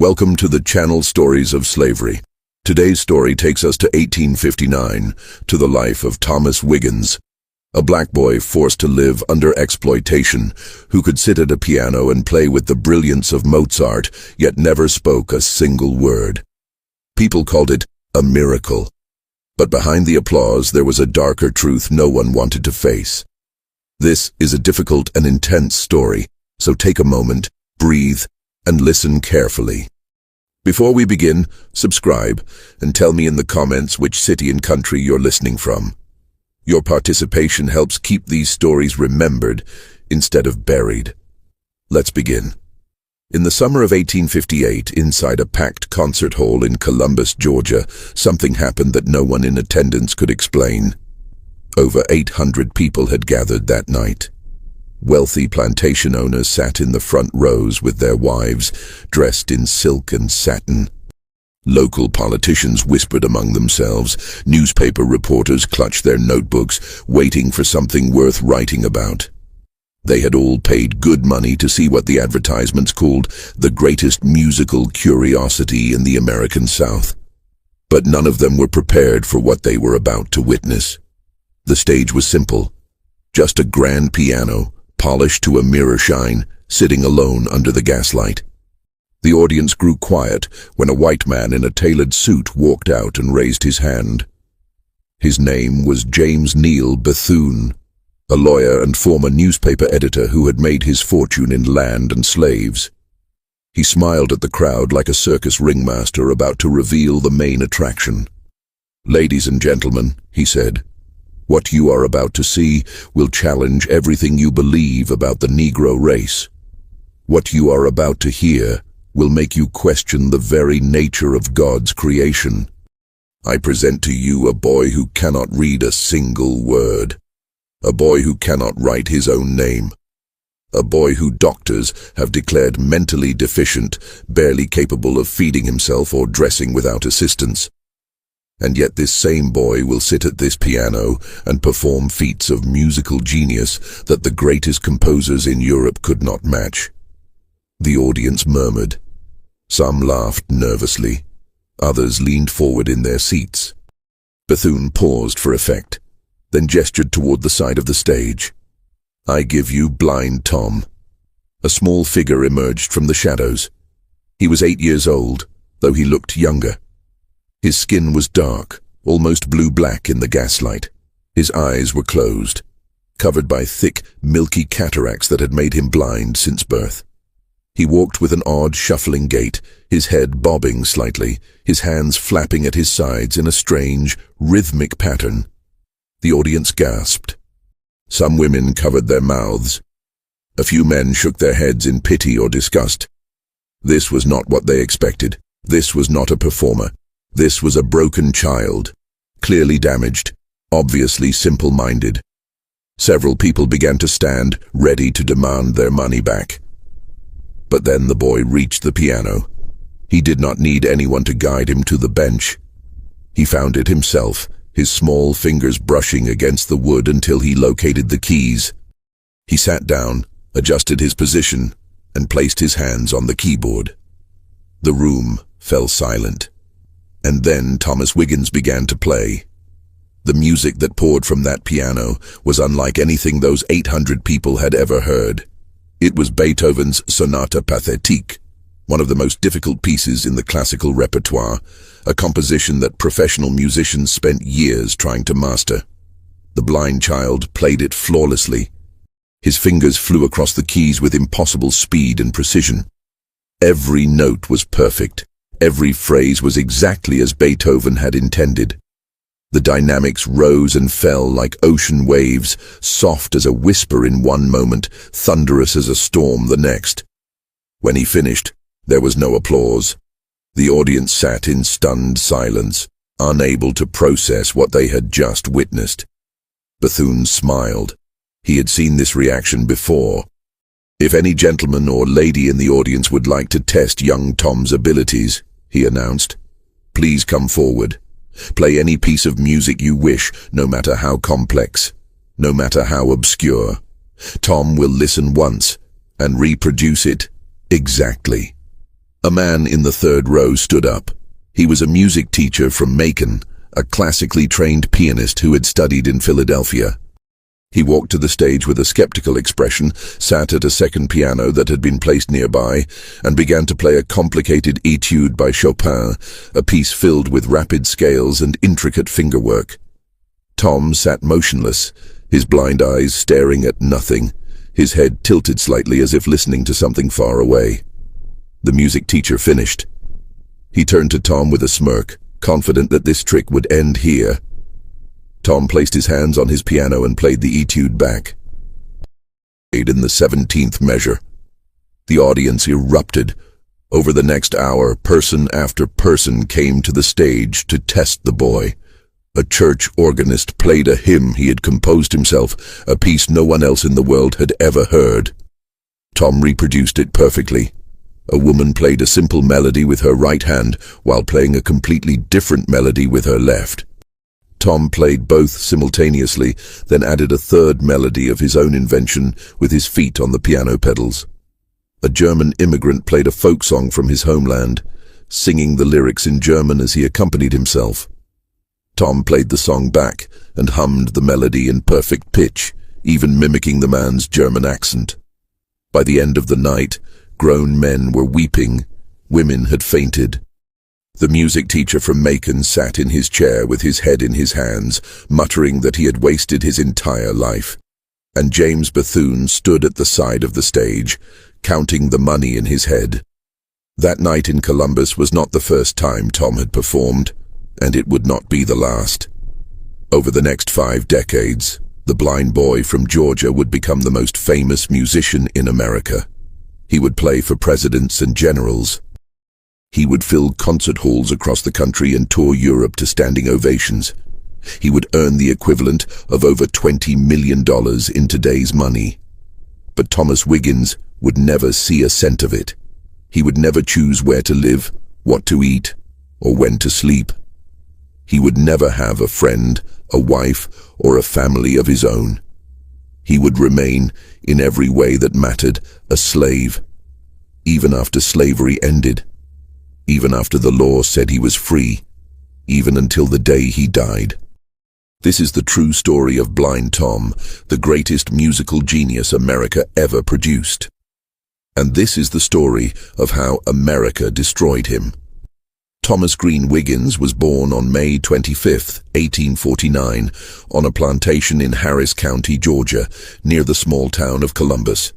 Welcome to the channel Stories of Slavery. Today's story takes us to 1859, to the life of Thomas Wiggins, a black boy forced to live under exploitation, who could sit at a piano and play with the brilliance of Mozart, yet never spoke a single word. People called it a miracle. But behind the applause there was a darker truth no one wanted to face. This is a difficult and intense story, so take a moment, breathe, and listen carefully. Before we begin, subscribe and tell me in the comments which city and country you're listening from. Your participation helps keep these stories remembered instead of buried. Let's begin. In the summer of 1858, inside a packed concert hall in Columbus, Georgia, something happened that no one in attendance could explain. Over 800 people had gathered that night. Wealthy plantation owners sat in the front rows with their wives, dressed in silk and satin. Local politicians whispered among themselves. Newspaper reporters clutched their notebooks, waiting for something worth writing about. They had all paid good money to see what the advertisements called the greatest musical curiosity in the American South. But none of them were prepared for what they were about to witness. The stage was simple, just a grand piano, polished to a mirror shine, sitting alone under the gaslight. The audience grew quiet when a white man in a tailored suit walked out and raised his hand. His name was James Bethune, a lawyer and former newspaper editor who had made his fortune in land and slaves. He smiled at the crowd like a circus ringmaster about to reveal the main attraction. "Ladies and gentlemen," he said, "what you are about to see will challenge everything you believe about the Negro race. What you are about to hear will make you question the very nature of God's creation. I present to you a boy who cannot read a single word, a boy who cannot write his own name, a boy who doctors have declared mentally deficient, barely capable of feeding himself or dressing without assistance. And yet this same boy will sit at this piano and perform feats of musical genius that the greatest composers in Europe could not match." The audience murmured. Some laughed nervously. Others leaned forward in their seats. Bethune paused for effect, then gestured toward the side of the stage. "I give you Blind Tom." A small figure emerged from the shadows. He was 8 years old, though he looked younger. His skin was dark, almost blue-black in the gaslight. His eyes were closed, covered by thick, milky cataracts that had made him blind since birth. He walked with an odd, shuffling gait, his head bobbing slightly, his hands flapping at his sides in a strange, rhythmic pattern. The audience gasped. Some women covered their mouths. A few men shook their heads in pity or disgust. This was not what they expected. This was not a performer. This was a broken child, clearly damaged, obviously simple-minded. Several people began to stand, ready to demand their money back. But then the boy reached the piano. He did not need anyone to guide him to the bench. He found it himself, his small fingers brushing against the wood until he located the keys. He sat down, adjusted his position, and placed his hands on the keyboard. The room fell silent. And then Thomas Wiggins began to play. The music that poured from that piano was unlike anything those 800 people had ever heard. It was Beethoven's Sonata Pathétique, one of the most difficult pieces in the classical repertoire, a composition that professional musicians spent years trying to master. The blind child played it flawlessly. His fingers flew across the keys with impossible speed and precision. Every note was perfect. Every phrase was exactly as Beethoven had intended. The dynamics rose and fell like ocean waves, soft as a whisper in one moment, thunderous as a storm the next. When he finished, there was no applause. The audience sat in stunned silence, unable to process what they had just witnessed. Bethune smiled. He had seen this reaction before. "If any gentleman or lady in the audience would like to test young Tom's abilities," he announced, "please come forward. Play any piece of music you wish, no matter how complex, no matter how obscure. Tom will listen once and reproduce it exactly." A man in the third row stood up. He was a music teacher from Macon, a classically trained pianist who had studied in Philadelphia. He walked to the stage with a skeptical expression, sat at a second piano that had been placed nearby, and began to play a complicated etude by Chopin, a piece filled with rapid scales and intricate fingerwork. Tom sat motionless, his blind eyes staring at nothing, his head tilted slightly as if listening to something far away. The music teacher finished. He turned to Tom with a smirk, confident that this trick would end here. Tom placed his hands on his piano and played the etude back. In the 17th measure. The audience erupted. Over the next hour, person after person came to the stage to test the boy. A church organist played a hymn he had composed himself, a piece no one else in the world had ever heard. Tom reproduced it perfectly. A woman played a simple melody with her right hand while playing a completely different melody with her left. Tom played both simultaneously, then added a third melody of his own invention with his feet on the piano pedals. A German immigrant played a folk song from his homeland, singing the lyrics in German as he accompanied himself. Tom played the song back and hummed the melody in perfect pitch, even mimicking the man's German accent. By the end of the night, grown men were weeping, women had fainted. The music teacher from Macon sat in his chair with his head in his hands, muttering that he had wasted his entire life. And James Bethune stood at the side of the stage, counting the money in his head. That night in Columbus was not the first time Tom had performed, and it would not be the last. Over the next 5 decades, the blind boy from Georgia would become the most famous musician in America. He would play for presidents and generals. He would fill concert halls across the country and tour Europe to standing ovations. He would earn the equivalent of over $20 million in today's money. But Thomas Wiggins would never see a cent of it. He would never choose where to live, what to eat, or when to sleep. He would never have a friend, a wife, or a family of his own. He would remain, in every way that mattered, a slave, even after slavery ended. Even after the law said he was free, even until the day he died. This is the true story of Blind Tom, the greatest musical genius America ever produced. And this is the story of how America destroyed him. Thomas Green Wiggins was born on May 25, 1849, on a plantation in Harris County, Georgia, near the small town of Columbus.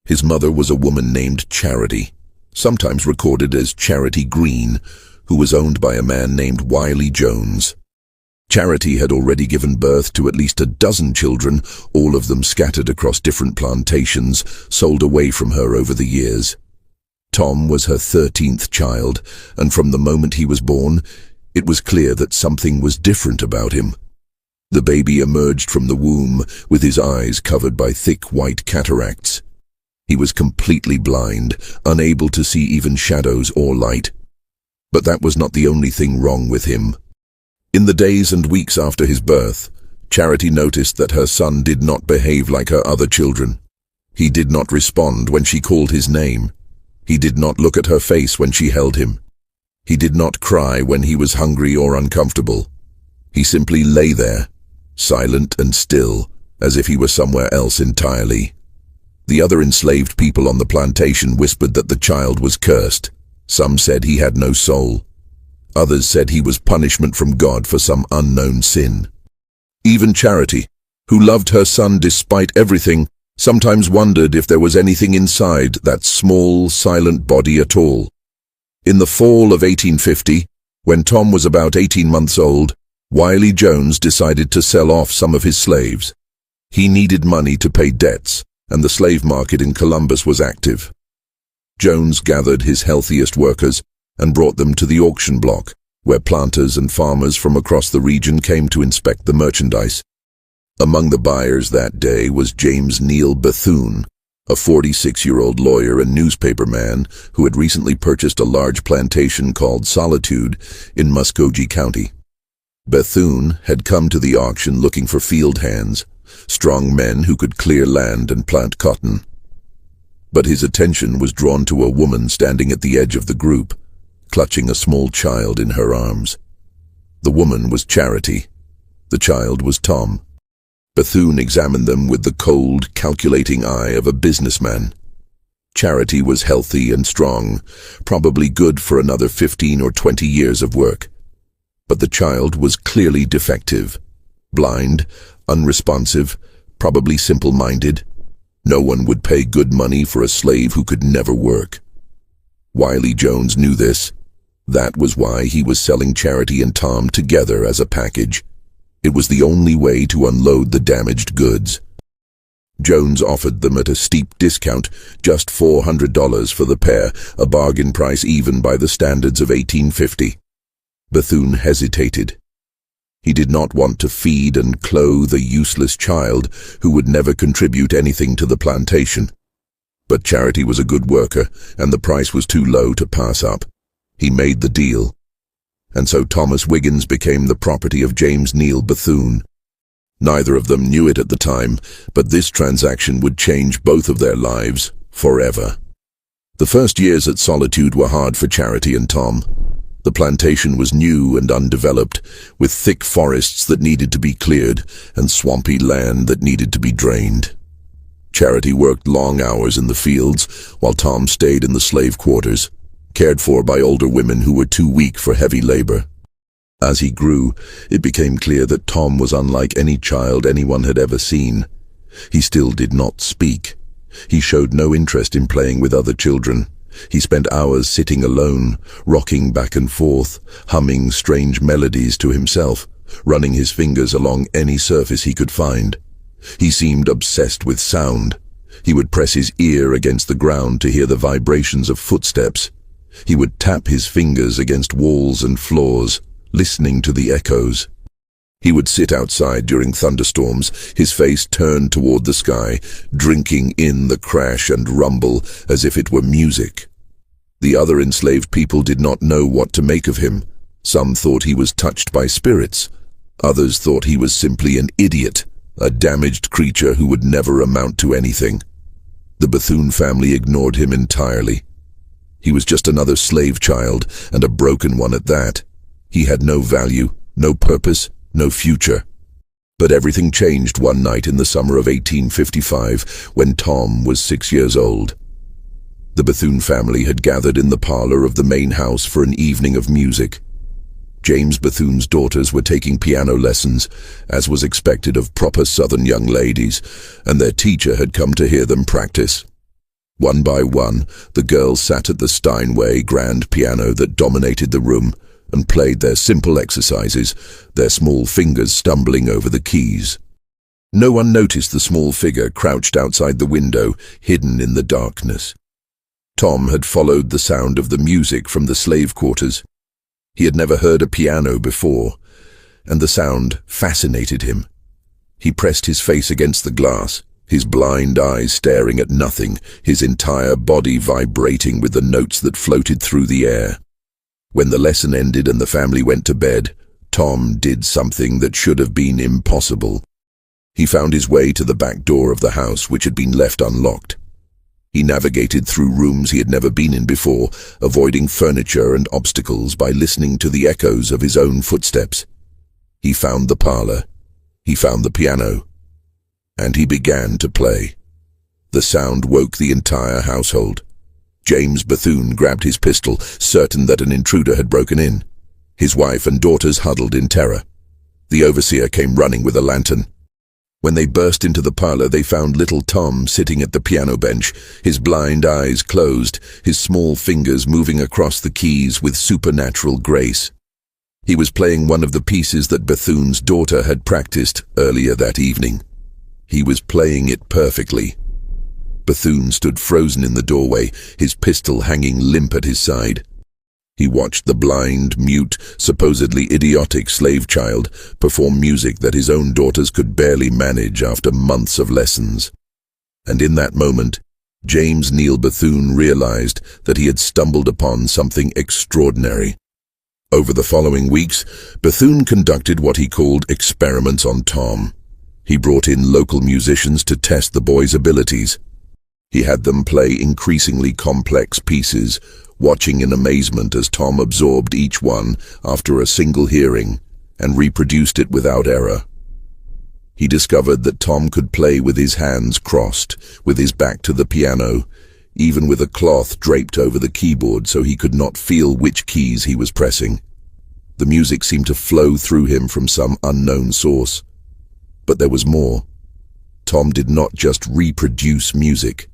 His mother was a woman named Charity, sometimes recorded as Charity Green, who was owned by a man named Wiley Jones. Charity had already given birth to at least a dozen children, all of them scattered across different plantations, sold away from her over the years. Tom was her 13th child, and from the moment he was born, it was clear that something was different about him. The baby emerged from the womb with his eyes covered by thick white cataracts. He was completely blind, unable to see even shadows or light. But that was not the only thing wrong with him. In the days and weeks after his birth, Charity noticed that her son did not behave like her other children. He did not respond when she called his name. He did not look at her face when she held him. He did not cry when he was hungry or uncomfortable. He simply lay there, silent and still, as if he were somewhere else entirely. The other enslaved people on the plantation whispered that the child was cursed. Some said he had no soul. Others said he was punishment from God for some unknown sin. Even Charity, who loved her son despite everything, sometimes wondered if there was anything inside that small, silent body at all. In the fall of 1850, when Tom was about 18 months old, Wiley Jones decided to sell off some of his slaves. He needed money to pay debts, and the slave market in Columbus was active. Jones gathered his healthiest workers and brought them to the auction block, where planters and farmers from across the region came to inspect the merchandise. Among the buyers that day was James Bethune, a 46-year-old lawyer and newspaperman who had recently purchased a large plantation called Solitude in Muscogee County. Bethune had come to the auction looking for field hands, strong men who could clear land and plant cotton. But his attention was drawn to a woman standing at the edge of the group, clutching a small child in her arms. The woman was Charity. The child was Tom. Bethune examined them with the cold, calculating eye of a businessman. Charity was healthy and strong, probably good for another 15 or 20 years of work. But the child was clearly defective, blind, unresponsive, probably simple-minded. No one would pay good money for a slave who could never work. Wiley Jones knew this. That was why he was selling Charity and Tom together as a package. It was the only way to unload the damaged goods. Jones offered them at a steep discount, just $400 for the pair, a bargain price even by the standards of 1850. Bethune hesitated. He did not want to feed and clothe a useless child who would never contribute anything to the plantation. But Charity was a good worker, and the price was too low to pass up. He made the deal. And so Thomas Wiggins became the property of James Bethune. Neither of them knew it at the time, but this transaction would change both of their lives forever. The first years at Solitude were hard for Charity and Tom. The plantation was new and undeveloped, with thick forests that needed to be cleared and swampy land that needed to be drained. Charity worked long hours in the fields, while Tom stayed in the slave quarters, cared for by older women who were too weak for heavy labor. As he grew, it became clear that Tom was unlike any child anyone had ever seen. He still did not speak. He showed no interest in playing with other children. He spent hours sitting alone, rocking back and forth, humming strange melodies to himself, running his fingers along any surface he could find. He seemed obsessed with sound. He would press his ear against the ground to hear the vibrations of footsteps. He would tap his fingers against walls and floors, listening to the echoes. He would sit outside during thunderstorms, his face turned toward the sky, drinking in the crash and rumble as if it were music. The other enslaved people did not know what to make of him. Some thought he was touched by spirits. Others thought he was simply an idiot, a damaged creature who would never amount to anything. The Bethune family ignored him entirely. He was just another slave child, and a broken one at that. He had no value, no purpose, no future. But everything changed one night in the summer of 1855, when Tom was 6 years old. The Bethune family had gathered in the parlor of the main house for an evening of music. James Bethune's daughters were taking piano lessons, as was expected of proper Southern young ladies, and their teacher had come to hear them practice. One by one, the girls sat at the Steinway grand piano that dominated the room and played their simple exercises, their small fingers stumbling over the keys. No one noticed the small figure crouched outside the window, hidden in the darkness. Tom had followed the sound of the music from the slave quarters. He had never heard a piano before, and the sound fascinated him. He pressed his face against the glass, his blind eyes staring at nothing, his entire body vibrating with the notes that floated through the air. When the lesson ended and the family went to bed, Tom did something that should have been impossible. He found his way to the back door of the house, which had been left unlocked. He navigated through rooms he had never been in before, avoiding furniture and obstacles by listening to the echoes of his own footsteps. He found the parlor. He found the piano. And he began to play. The sound woke the entire household. James Bethune grabbed his pistol, certain that an intruder had broken in. His wife and daughters huddled in terror. The overseer came running with a lantern. When they burst into the parlor, they found little Tom sitting at the piano bench, his blind eyes closed, his small fingers moving across the keys with supernatural grace. He was playing one of the pieces that Bethune's daughter had practiced earlier that evening. He was playing it perfectly. Bethune stood frozen in the doorway, his pistol hanging limp at his side. He watched the blind, mute, supposedly idiotic slave child perform music that his own daughters could barely manage after months of lessons. And in that moment, James Bethune realized that he had stumbled upon something extraordinary. Over the following weeks, Bethune conducted what he called experiments on Tom. He brought in local musicians to test the boy's abilities. He had them play increasingly complex pieces, watching in amazement as Tom absorbed each one after a single hearing and reproduced it without error. He discovered that Tom could play with his hands crossed, with his back to the piano, even with a cloth draped over the keyboard so he could not feel which keys he was pressing. The music seemed to flow through him from some unknown source. But there was more. Tom did not just reproduce music.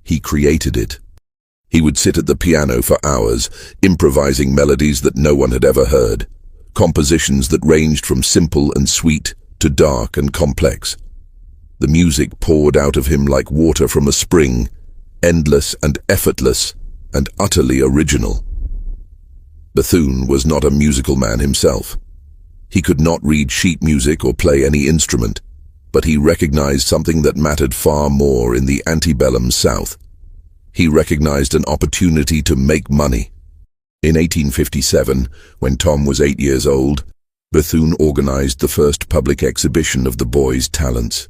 He created it. He would sit at the piano for hours, improvising melodies that no one had ever heard, compositions that ranged from simple and sweet to dark and complex. The music poured out of him like water from a spring, endless and effortless and utterly original. Bethune was not a musical man himself. He could not read sheet music or play any instrument, but he recognized something that mattered far more in the antebellum South. He recognized an opportunity to make money. In 1857, when Tom was 8 years old, Bethune organized the first public exhibition of the boy's talents.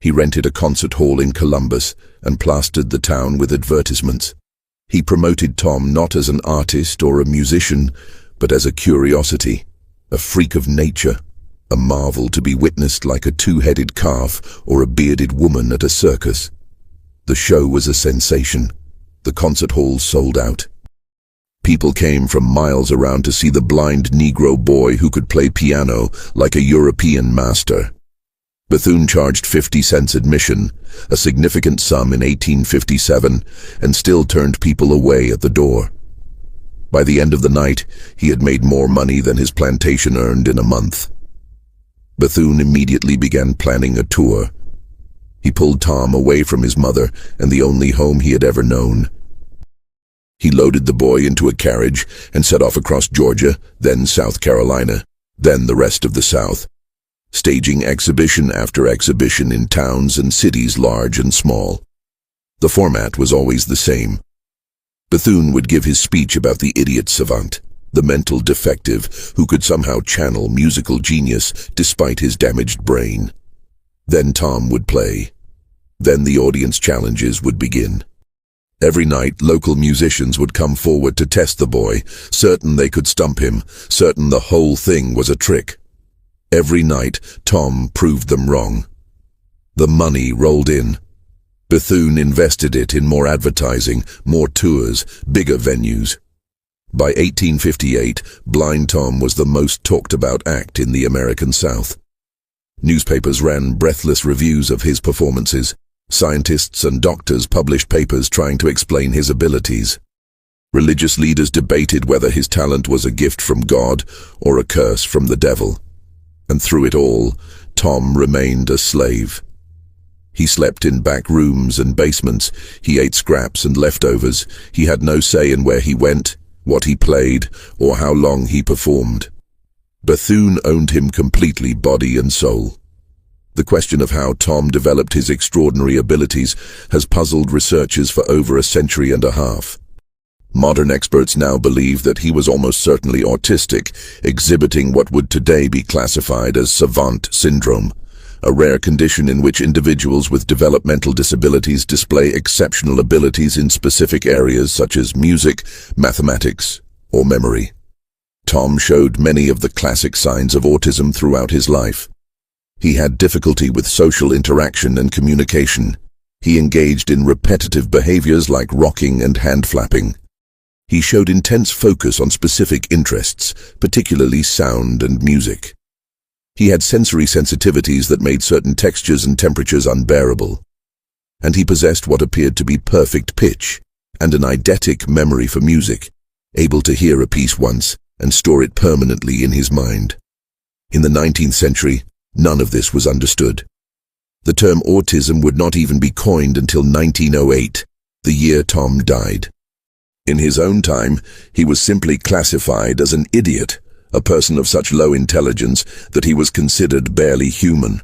He rented a concert hall in Columbus and plastered the town with advertisements. He promoted Tom not as an artist or a musician, but as a curiosity, a freak of nature, a marvel to be witnessed like a two-headed calf or a bearded woman at a circus. The show was a sensation. The concert hall sold out. People came from miles around to see the blind Negro boy who could play piano like a European master. Bethune charged 50 cents admission, a significant sum in 1857, and still turned people away at the door. By the end of the night, he had made more money than his plantation earned in a month. Bethune immediately began planning a tour. He pulled Tom away from his mother and the only home he had ever known. He loaded the boy into a carriage and set off across Georgia, then South Carolina, then the rest of the South, staging exhibition after exhibition in towns and cities large and small. The format was always the same. Bethune would give his speech about the idiot savant, the mental defective who could somehow channel musical genius despite his damaged brain. Then Tom would play. Then the audience challenges would begin. Every night, local musicians would come forward to test the boy, certain they could stump him, certain the whole thing was a trick. Every night, Tom proved them wrong. The money rolled in. Bethune invested it in more advertising, more tours, bigger venues. By 1858, Blind Tom was the most talked about act in the American South. Newspapers ran breathless reviews of his performances. Scientists and doctors published papers trying to explain his abilities. Religious leaders debated whether his talent was a gift from God or a curse from the devil. And through it all, Tom remained a slave. He slept in back rooms and basements. He ate scraps and leftovers. He had no say in where he went, what he played, or how long he performed. Bethune owned him completely, body and soul. The question of how Tom developed his extraordinary abilities has puzzled researchers for over a century and a half. Modern experts now believe that he was almost certainly autistic, exhibiting what would today be classified as savant syndrome, a rare condition in which individuals with developmental disabilities display exceptional abilities in specific areas such as music, mathematics, or memory. Tom showed many of the classic signs of autism throughout his life. He had difficulty with social interaction and communication. He engaged in repetitive behaviors like rocking and hand flapping. He showed intense focus on specific interests, particularly sound and music. He had sensory sensitivities that made certain textures and temperatures unbearable. And he possessed what appeared to be perfect pitch and an eidetic memory for music, able to hear a piece once and store it permanently in his mind. In the 19th century, none of this was understood. The term autism would not even be coined until 1908, the year Tom died. In his own time, he was simply classified as an idiot, a person of such low intelligence that he was considered barely human.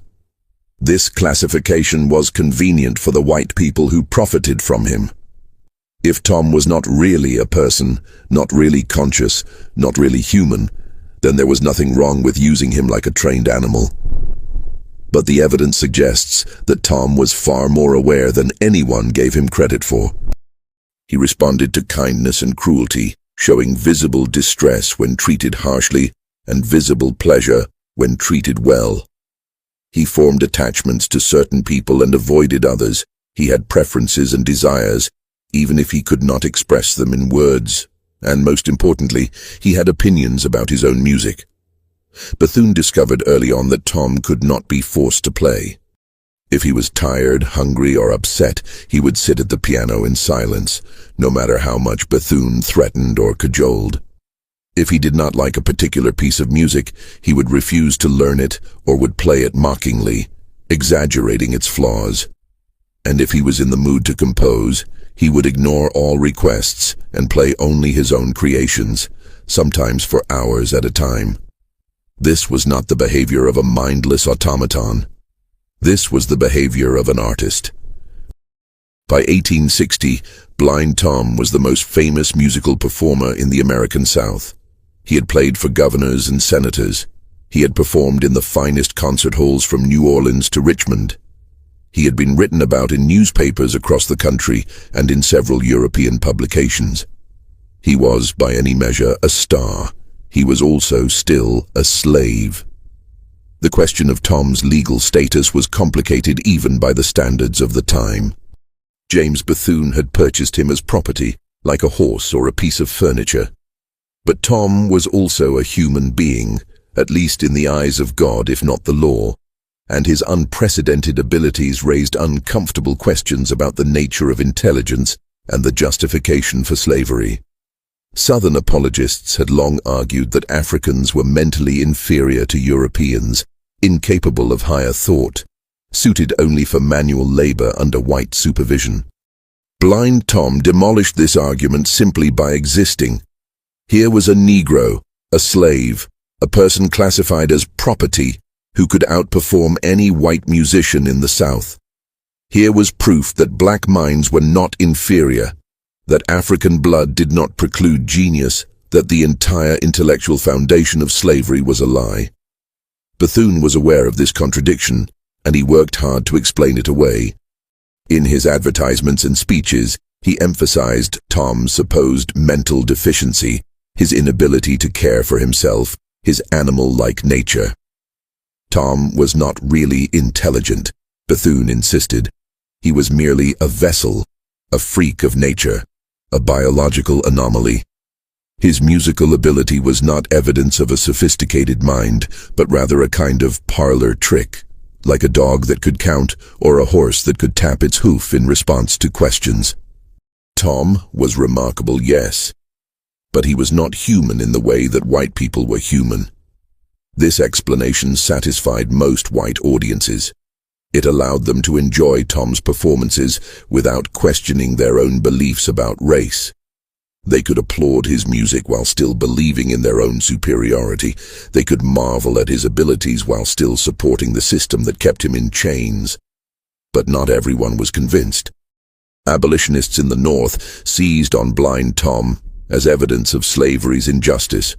This classification was convenient for the white people who profited from him. If Tom was not really a person, not really conscious, not really human, then there was nothing wrong with using him like a trained animal. but the evidence suggests that Tom was far more aware than anyone gave him credit for. He responded to kindness and cruelty, showing visible distress when treated harshly and visible pleasure when treated well. He formed attachments to certain people and avoided others. He had preferences and desires, even if he could not express them in words. And most importantly, he had opinions about his own music. Bethune discovered early on that Tom could not be forced to play. If he was tired, hungry, or upset, he would sit at the piano in silence, no matter how much Bethune threatened or cajoled. If he did not like a particular piece of music, he would refuse to learn it or would play it mockingly, exaggerating its flaws. And if he was in the mood to compose, he would ignore all requests and play only his own creations, sometimes for hours at a time. This was not the behavior of a mindless automaton. This was the behavior of an artist. By 1860, Blind Tom was the most famous musical performer in the American South. He had played for governors and senators. He had performed in the finest concert halls from New Orleans to Richmond. He had been written about in newspapers across the country and in several European publications. He was, by any measure, a star. He was also still a slave. The question of Tom's legal status was complicated even by the standards of the time. James Bethune had purchased him as property, like a horse or a piece of furniture. But Tom was also a human being, at least in the eyes of God if not the law, and his unprecedented abilities raised uncomfortable questions about the nature of intelligence and the justification for slavery. Southern apologists had long argued that Africans were mentally inferior to Europeans, incapable of higher thought, suited only for manual labor under white supervision. Blind Tom demolished this argument simply by existing. Here was a Negro, a slave, a person classified as property, who could outperform any white musician in the South. Here was proof that black minds were not inferior, that African blood did not preclude genius, that the entire intellectual foundation of slavery was a lie. Bethune was aware of this contradiction, and he worked hard to explain it away. In his advertisements and speeches, he emphasized Tom's supposed mental deficiency, his inability to care for himself, his animal-like nature. Tom was not really intelligent, Bethune insisted. He was merely a vessel, a freak of nature, a biological anomaly. His musical ability was not evidence of a sophisticated mind, but rather a kind of parlor trick, like a dog that could count or a horse that could tap its hoof in response to questions. Tom was remarkable, yes, but he was not human in the way that white people were human. This explanation satisfied most white audiences. It allowed them to enjoy Tom's performances without questioning their own beliefs about race. They could applaud his music while still believing in their own superiority. They could marvel at his abilities while still supporting the system that kept him in chains. But not everyone was convinced. Abolitionists in the North seized on Blind Tom as evidence of slavery's injustice.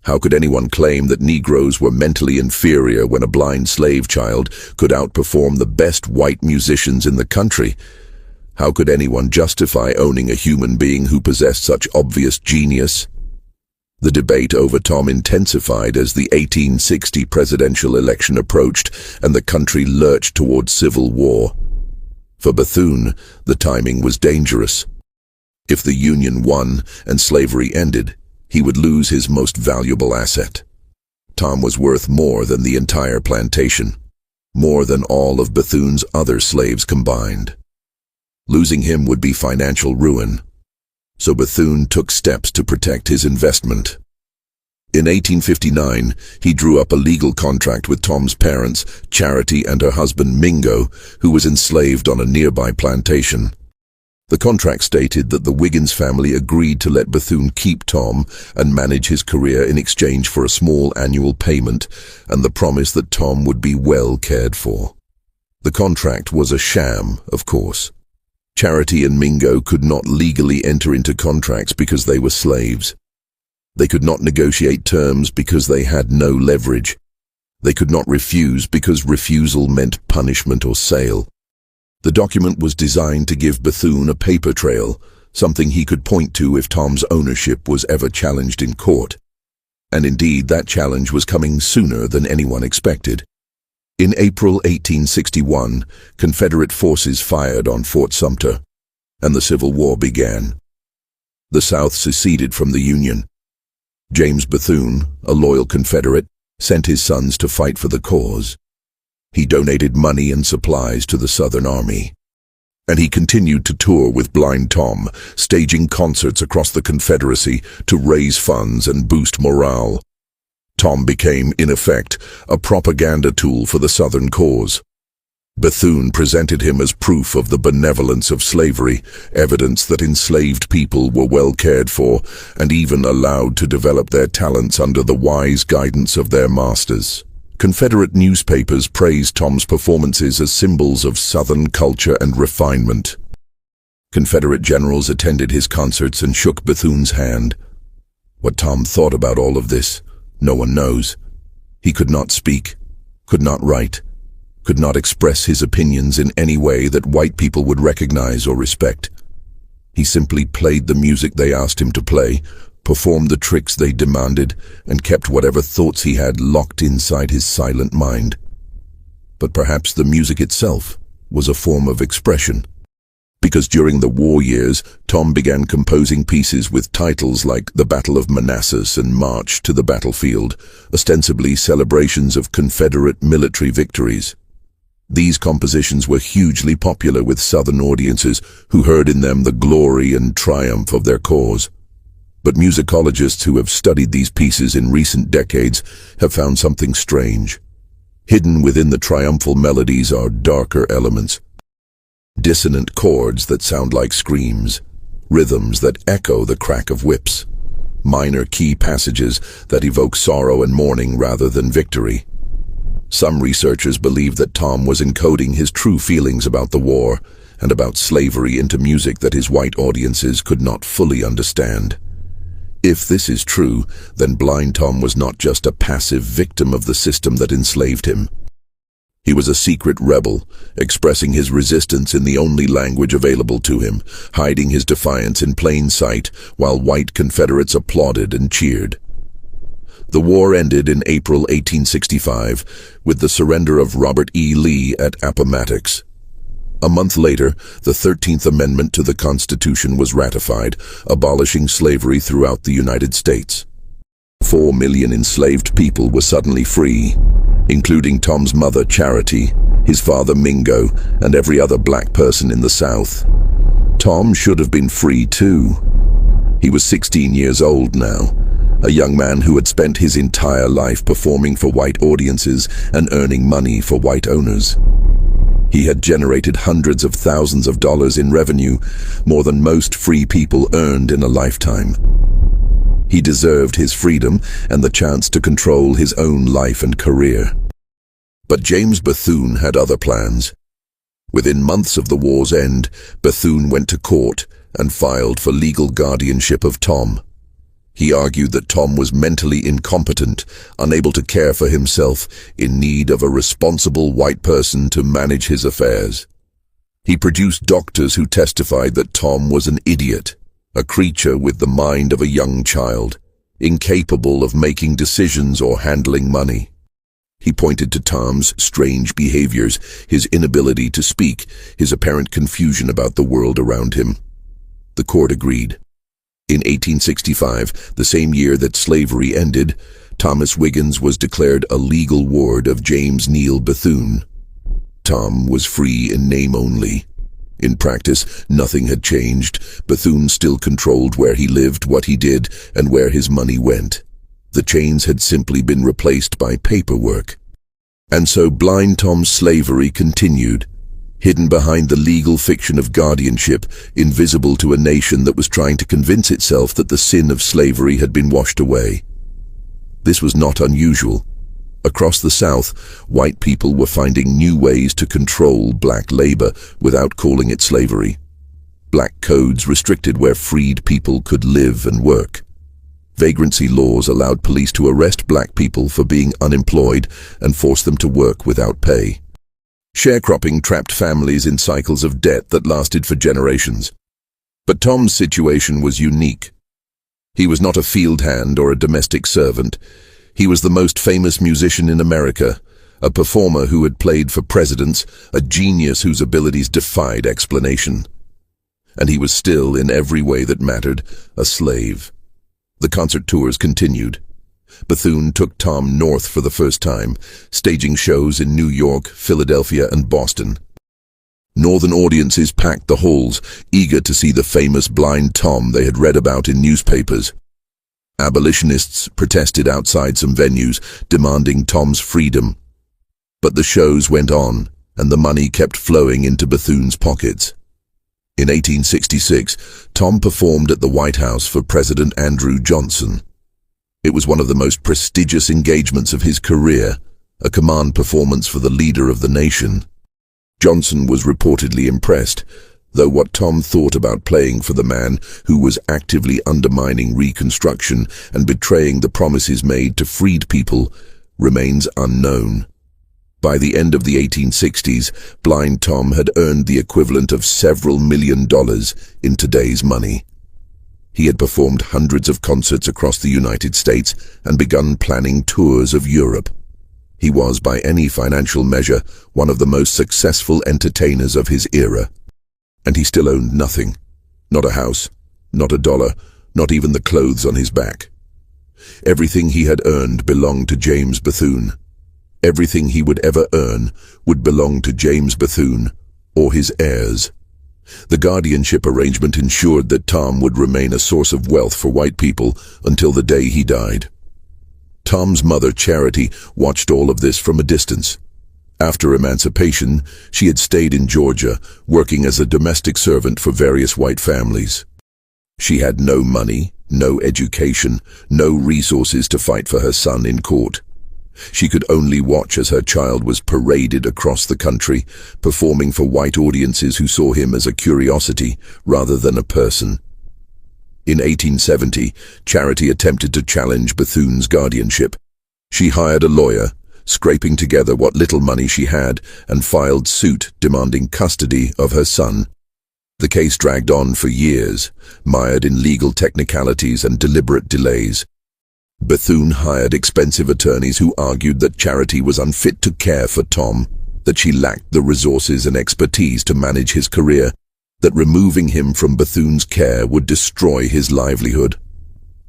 How could anyone claim that Negroes were mentally inferior when a blind slave child could outperform the best white musicians in the country? How could anyone justify owning a human being who possessed such obvious genius? The debate over Tom intensified as the 1860 presidential election approached and the country lurched toward civil war. For Bethune, the timing was dangerous. If the Union won and slavery ended, he would lose his most valuable asset. Tom was worth more than the entire plantation, more than all of Bethune's other slaves combined. Losing him would be financial ruin, so Bethune took steps to protect his investment. In 1859, he drew up a legal contract with Tom's parents, Charity and her husband Mingo, who was enslaved on a nearby plantation. The contract stated that the Wiggins family agreed to let Bethune keep Tom and manage his career in exchange for a small annual payment and the promise that Tom would be well cared for. The contract was a sham, of course. Charity and Mingo could not legally enter into contracts because they were slaves. They could not negotiate terms because they had no leverage. They could not refuse because refusal meant punishment or sale. The document was designed to give Bethune a paper trail, something he could point to if Tom's ownership was ever challenged in court. And indeed, that challenge was coming sooner than anyone expected. In April 1861, Confederate forces fired on Fort Sumter, and the Civil War began. The South seceded from the Union. James Bethune, a loyal Confederate, sent his sons to fight for the cause. He donated money and supplies to the Southern Army. And he continued to tour with Blind Tom, staging concerts across the Confederacy to raise funds and boost morale. Tom became, in effect, a propaganda tool for the Southern cause. Bethune presented him as proof of the benevolence of slavery, evidence that enslaved people were well cared for and even allowed to develop their talents under the wise guidance of their masters. Confederate newspapers praised Tom's performances as symbols of Southern culture and refinement. Confederate generals attended his concerts and shook Bethune's hand. What Tom thought about all of this, no one knows. He could not speak, could not write, could not express his opinions in any way that white people would recognize or respect. He simply played the music they asked him to play, performed the tricks they demanded, and kept whatever thoughts he had locked inside his silent mind. But perhaps the music itself was a form of expression. Because during the war years, Tom began composing pieces with titles like The Battle of Manassas and March to the Battlefield, ostensibly celebrations of Confederate military victories. These compositions were hugely popular with Southern audiences who heard in them the glory and triumph of their cause. But musicologists who have studied these pieces in recent decades have found something strange. Hidden within the triumphal melodies are darker elements. Dissonant chords that sound like screams, rhythms that echo the crack of whips, minor key passages that evoke sorrow and mourning rather than victory. Some researchers believe that Tom was encoding his true feelings about the war and about slavery into music that his white audiences could not fully understand. If this is true, then Blind Tom was not just a passive victim of the system that enslaved him. He was a secret rebel, expressing his resistance in the only language available to him, hiding his defiance in plain sight while white Confederates applauded and cheered. The war ended in April 1865 with the surrender of Robert E. Lee at Appomattox. A month later, the 13th Amendment to the Constitution was ratified, abolishing slavery throughout the United States. 4 million enslaved people were suddenly free, including Tom's mother, Charity, his father, Mingo, and every other black person in the South. Tom should have been free too. He was 16 years old now, a young man who had spent his entire life performing for white audiences and earning money for white owners. He had generated hundreds of thousands of dollars in revenue, more than most free people earned in a lifetime. He deserved his freedom and the chance to control his own life and career. But James Bethune had other plans. Within months of the war's end, Bethune went to court and filed for legal guardianship of Tom. He argued that Tom was mentally incompetent, unable to care for himself, in need of a responsible white person to manage his affairs. He produced doctors who testified that Tom was an idiot, a creature with the mind of a young child, incapable of making decisions or handling money. He pointed to Tom's strange behaviors, his inability to speak, his apparent confusion about the world around him. The court agreed. In 1865, the same year that slavery ended, Thomas Wiggins was declared a legal ward of James Neal Bethune. Tom was free in name only. In practice, nothing had changed. Bethune still controlled where he lived, what he did, and where his money went. The chains had simply been replaced by paperwork. And so Blind Tom's slavery continued, hidden behind the legal fiction of guardianship, invisible to a nation that was trying to convince itself that the sin of slavery had been washed away. This was not unusual. Across the South, white people were finding new ways to control black labor without calling it slavery. Black codes restricted where freed people could live and work. Vagrancy laws allowed police to arrest black people for being unemployed and force them to work without pay. Sharecropping trapped families in cycles of debt that lasted for generations. But Tom's situation was unique. He was not a field hand or a domestic servant. He was the most famous musician in America, a performer who had played for presidents, a genius whose abilities defied explanation. And he was still, in every way that mattered, a slave. The concert tours continued. Bethune took Tom north for the first time, staging shows in New York, Philadelphia, and Boston. Northern audiences packed the halls, eager to see the famous blind Tom they had read about in newspapers. Abolitionists protested outside some venues, demanding Tom's freedom. But the shows went on, and the money kept flowing into Bethune's pockets. In 1866, Tom performed at the White House for President Andrew Johnson. It was one of the most prestigious engagements of his career, a command performance for the leader of the nation. Johnson was reportedly impressed, though what Tom thought about playing for the man who was actively undermining Reconstruction and betraying the promises made to freed people remains unknown. By the end of the 1860s, blind Tom had earned the equivalent of several $1 million in today's money. He had performed hundreds of concerts across the United States and begun planning tours of Europe. He was, by any financial measure, one of the most successful entertainers of his era. And he still owned nothing. Not a house, not a dollar, not even the clothes on his back. Everything he had earned belonged to James Bethune. Everything he would ever earn would belong to James Bethune or his heirs. The guardianship arrangement ensured that Tom would remain a source of wealth for white people until the day he died. Tom's mother, Charity, watched all of this from a distance. After emancipation, she had stayed in Georgia, working as a domestic servant for various white families. She had no money, no education, no resources to fight for her son in court. She could only watch as her child was paraded across the country, performing for white audiences who saw him as a curiosity rather than a person. In 1870, Charity attempted to challenge Bethune's guardianship. She hired a lawyer, scraping together what little money she had, and filed suit demanding custody of her son. The case dragged on for years, mired in legal technicalities and deliberate delays. Bethune hired expensive attorneys who argued that Charity was unfit to care for Tom, that she lacked the resources and expertise to manage his career, that removing him from Bethune's care would destroy his livelihood.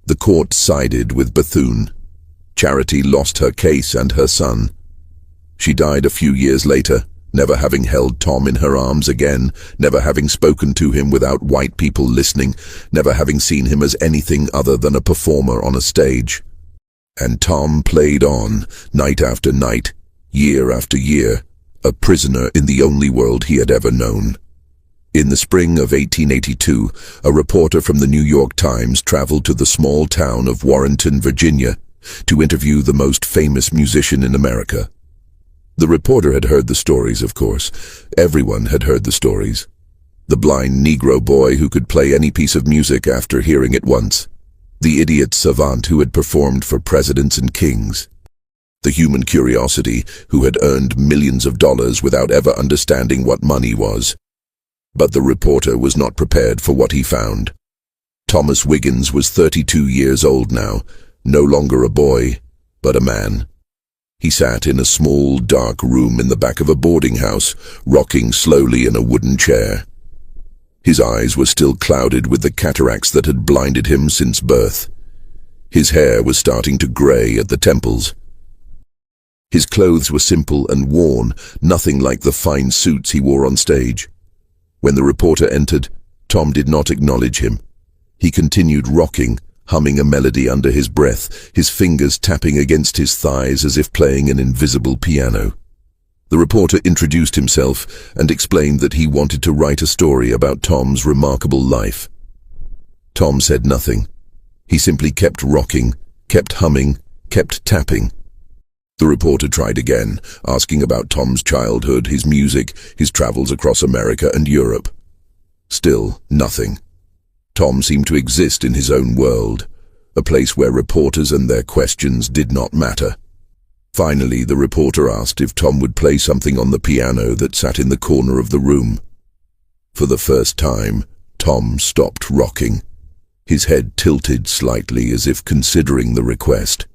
The court sided with Bethune. Charity lost her case and her son. She died a few years later, never having held Tom in her arms again, never having spoken to him without white people listening, never having seen him as anything other than a performer on a stage. And Tom played on, night after night, year after year, a prisoner in the only world he had ever known. In the spring of 1882, a reporter from the New York Times traveled to the small town of Warrenton, Virginia, to interview the most famous musician in America. The reporter had heard the stories, of course. Everyone had heard the stories. The blind Negro boy who could play any piece of music after hearing it once. The idiot savant who had performed for presidents and kings. The human curiosity who had earned millions of dollars without ever understanding what money was. But the reporter was not prepared for what he found. Thomas Wiggins was 32 years old now, no longer a boy, but a man. He sat in a small, dark room in the back of a boarding house, rocking slowly in a wooden chair. His eyes were still clouded with the cataracts that had blinded him since birth. His hair was starting to gray at the temples. His clothes were simple and worn, nothing like the fine suits he wore on stage. When the reporter entered, Tom did not acknowledge him. He continued rocking, humming a melody under his breath, his fingers tapping against his thighs as if playing an invisible piano. The reporter introduced himself and explained that he wanted to write a story about Tom's remarkable life. Tom said nothing. He simply kept rocking, kept humming, kept tapping. The reporter tried again, asking about Tom's childhood, his music, his travels across America and Europe. Still nothing. Tom seemed to exist in his own world, a place where reporters and their questions did not matter. Finally, the reporter asked if Tom would play something on the piano that sat in the corner of the room. For the first time, Tom stopped rocking. His head tilted slightly as if considering the request.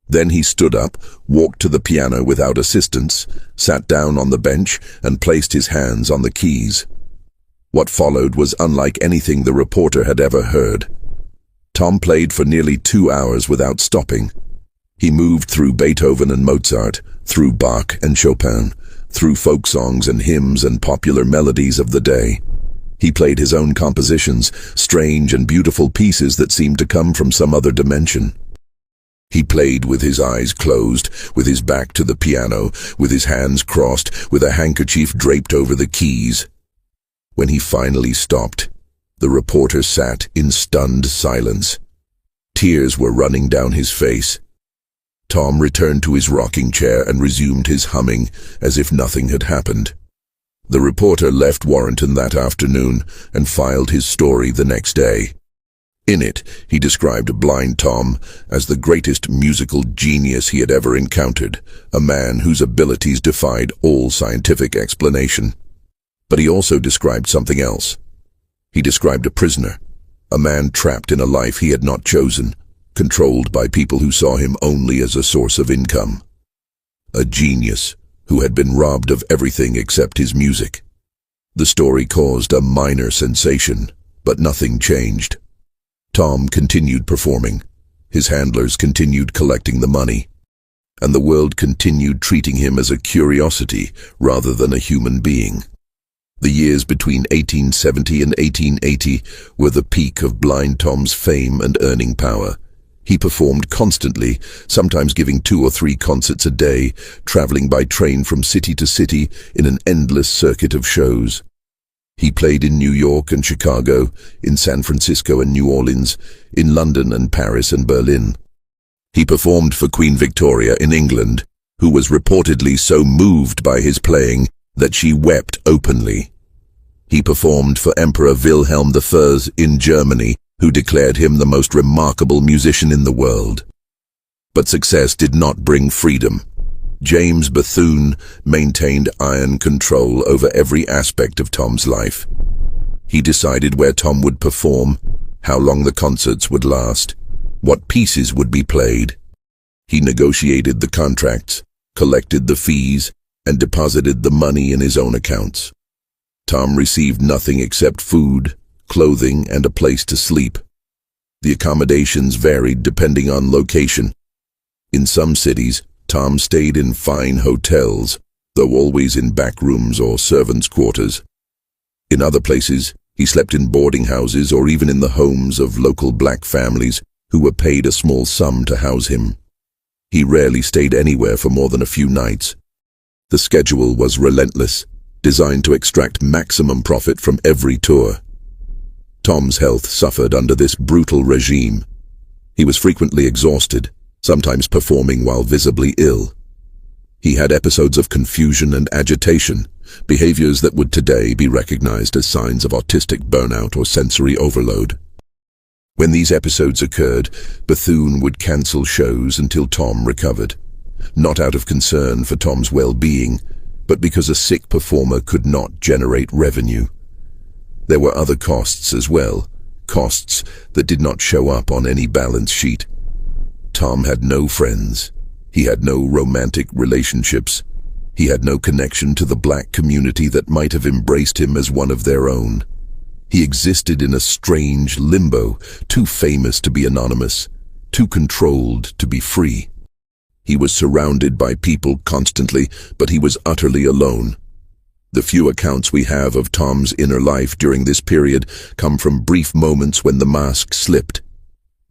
Then he stood up, walked to the piano without assistance, sat down on the bench, and placed his hands on the keys. What followed was unlike anything the reporter had ever heard. Tom played for nearly 2 hours without stopping. He moved through Beethoven and Mozart, through Bach and Chopin, through folk songs and hymns and popular melodies of the day. He played his own compositions, strange and beautiful pieces that seemed to come from some other dimension. He played with his eyes closed, with his back to the piano, with his hands crossed, with a handkerchief draped over the keys. When he finally stopped, the reporter sat in stunned silence. Tears were running down his face. Tom returned to his rocking chair and resumed his humming as if nothing had happened. The reporter left Warrenton that afternoon and filed his story the next day. In it, he described Blind Tom as the greatest musical genius he had ever encountered, a man whose abilities defied all scientific explanation. But he also described something else. He described a prisoner, a man trapped in a life he had not chosen, controlled by people who saw him only as a source of income. A genius who had been robbed of everything except his music. The story caused a minor sensation, but nothing changed. Tom continued performing, his handlers continued collecting the money, and the world continued treating him as a curiosity rather than a human being. The years between 1870 and 1880 were the peak of Blind Tom's fame and earning power. He performed constantly, sometimes giving 2 or 3 concerts a day, traveling by train from city to city in an endless circuit of shows. He played in New York and Chicago, in San Francisco and New Orleans, in London and Paris and Berlin. He performed for Queen Victoria in England, who was reportedly so moved by his playing that she wept openly. He performed for Emperor Wilhelm I in Germany, who declared him the most remarkable musician in the world. But success did not bring freedom. James Bethune maintained iron control over every aspect of Tom's life. He decided where Tom would perform, how long the concerts would last, what pieces would be played. He negotiated the contracts, collected the fees, and deposited the money in his own accounts. Tom received nothing except food, clothing, and a place to sleep. The accommodations varied depending on location. In some cities, Tom stayed in fine hotels, though always in back rooms or servants' quarters. In other places, he slept in boarding houses or even in the homes of local black families who were paid a small sum to house him. He rarely stayed anywhere for more than a few nights. The schedule was relentless, designed to extract maximum profit from every tour. Tom's health suffered under this brutal regime. He was frequently exhausted, sometimes performing while visibly ill. He had episodes of confusion and agitation, behaviors that would today be recognized as signs of autistic burnout or sensory overload. When these episodes occurred, Bethune would cancel shows until Tom recovered, not out of concern for Tom's well-being, but because a sick performer could not generate revenue. There were other costs as well, costs that did not show up on any balance sheet. Tom had no friends. He had no romantic relationships. He had no connection to the black community that might have embraced him as one of their own. He existed in a strange limbo, too famous to be anonymous, too controlled to be free. He was surrounded by people constantly, but he was utterly alone. The few accounts we have of Tom's inner life during this period come from brief moments when the mask slipped.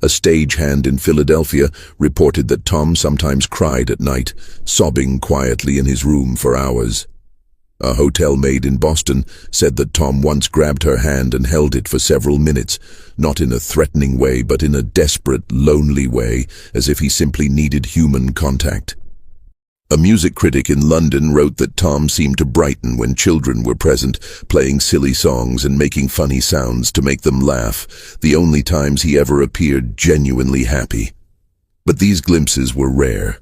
A stagehand in Philadelphia reported that Tom sometimes cried at night, sobbing quietly in his room for hours. A hotel maid in Boston said that Tom once grabbed her hand and held it for several minutes, not in a threatening way, but in a desperate, lonely way, as if he simply needed human contact. A music critic in London wrote that Tom seemed to brighten when children were present, playing silly songs and making funny sounds to make them laugh, the only times he ever appeared genuinely happy. But these glimpses were rare.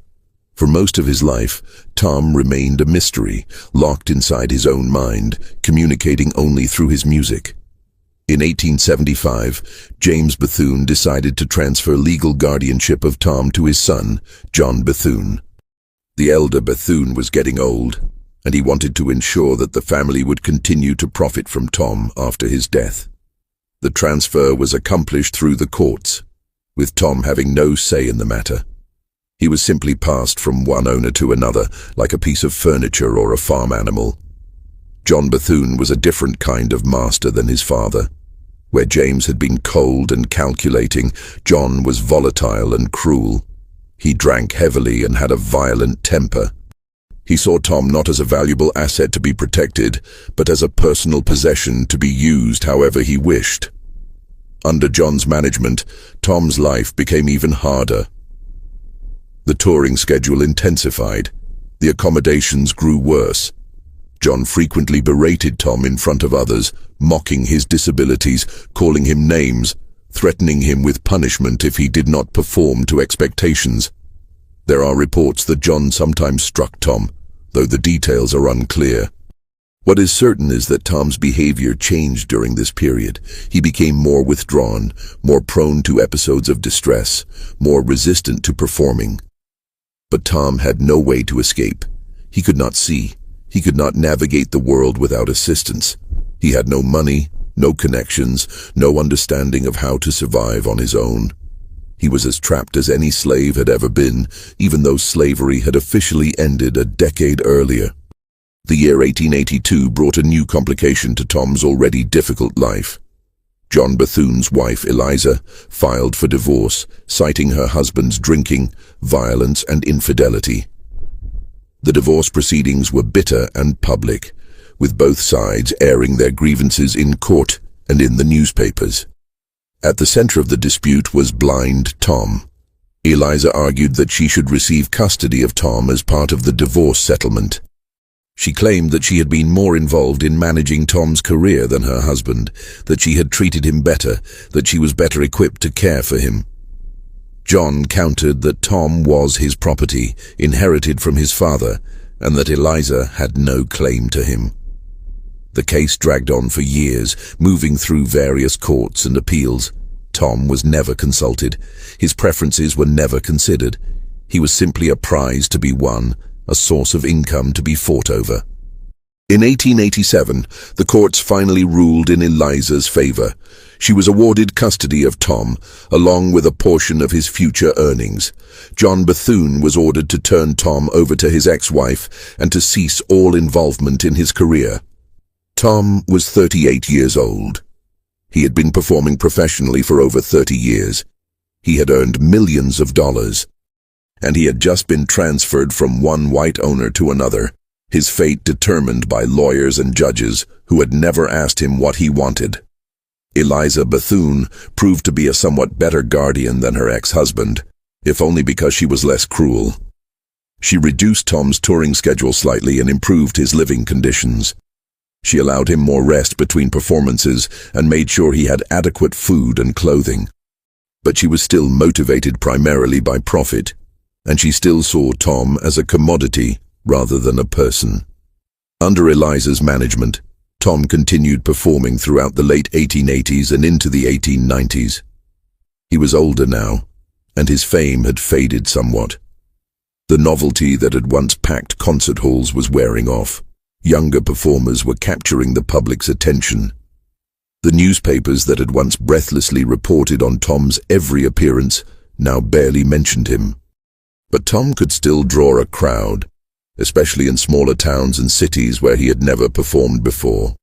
For most of his life, Tom remained a mystery, locked inside his own mind, communicating only through his music. In 1875, James Bethune decided to transfer legal guardianship of Tom to his son, John Bethune. The elder Bethune was getting old, and he wanted to ensure that the family would continue to profit from Tom after his death. The transfer was accomplished through the courts, with Tom having no say in the matter. He was simply passed from one owner to another, like a piece of furniture or a farm animal. John Bethune was a different kind of master than his father. Where James had been cold and calculating, John was volatile and cruel. He drank heavily and had a violent temper. He saw Tom not as a valuable asset to be protected, but as a personal possession to be used however he wished. Under John's management, Tom's life became even harder. The touring schedule intensified. The accommodations grew worse. John frequently berated Tom in front of others, mocking his disabilities, calling him names, threatening him with punishment if he did not perform to expectations. There are reports that John sometimes struck Tom, though the details are unclear. What is certain is that Tom's behavior changed during this period. He became more withdrawn, more prone to episodes of distress, more resistant to performing. But Tom had no way to escape. He could not see. He could not navigate the world without assistance. He had no money, no connections, no understanding of how to survive on his own. He was as trapped as any slave had ever been, even though slavery had officially ended a decade earlier. The year 1882 brought a new complication to Tom's already difficult life. John Bethune's wife, Eliza, filed for divorce, citing her husband's drinking, violence, and infidelity. The divorce proceedings were bitter and public, with both sides airing their grievances in court and in the newspapers. At the center of the dispute was blind Tom. Eliza argued that she should receive custody of Tom as part of the divorce settlement. She claimed that she had been more involved in managing Tom's career than her husband, that she had treated him better, that she was better equipped to care for him. John countered that Tom was his property, inherited from his father, and that Eliza had no claim to him. The case dragged on for years, moving through various courts and appeals. Tom was never consulted. His preferences were never considered. He was simply a prize to be won, a source of income to be fought over. In 1887, the courts finally ruled in Eliza's favor. She was awarded custody of Tom, along with a portion of his future earnings. John Bethune was ordered to turn Tom over to his ex-wife and to cease all involvement in his career. Tom was 38 years old. He had been performing professionally for over 30 years. He had earned millions of dollars. And he had just been transferred from one white owner to another, his fate determined by lawyers and judges who had never asked him what he wanted. Eliza Bethune proved to be a somewhat better guardian than her ex-husband, if only because she was less cruel. She reduced Tom's touring schedule slightly and improved his living conditions. She allowed him more rest between performances and made sure he had adequate food and clothing. But she was still motivated primarily by profit, and she still saw Tom as a commodity rather than a person. Under Eliza's management, Tom continued performing throughout the late 1880s and into the 1890s. He was older now, and his fame had faded somewhat. The novelty that had once packed concert halls was wearing off. Younger performers were capturing the public's attention. The newspapers that had once breathlessly reported on Tom's every appearance now barely mentioned him. But Tom could still draw a crowd, especially in smaller towns and cities where he had never performed before.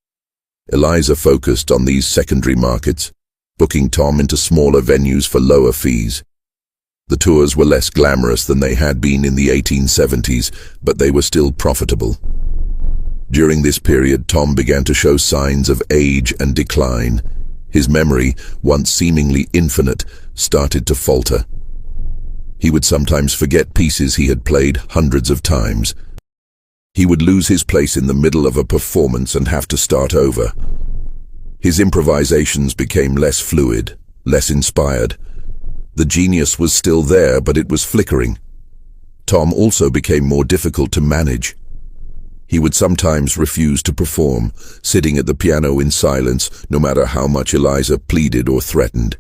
Eliza focused on these secondary markets, booking Tom into smaller venues for lower fees. The tours were less glamorous than they had been in the 1870s, but they were still profitable. During this period, Tom began to show signs of age and decline. His memory, once seemingly infinite, started to falter. He would sometimes forget pieces he had played hundreds of times. He would lose his place in the middle of a performance and have to start over. His improvisations became less fluid, less inspired. The genius was still there, but it was flickering. Tom also became more difficult to manage. He would sometimes refuse to perform, sitting at the piano in silence, no matter how much Eliza pleaded or threatened.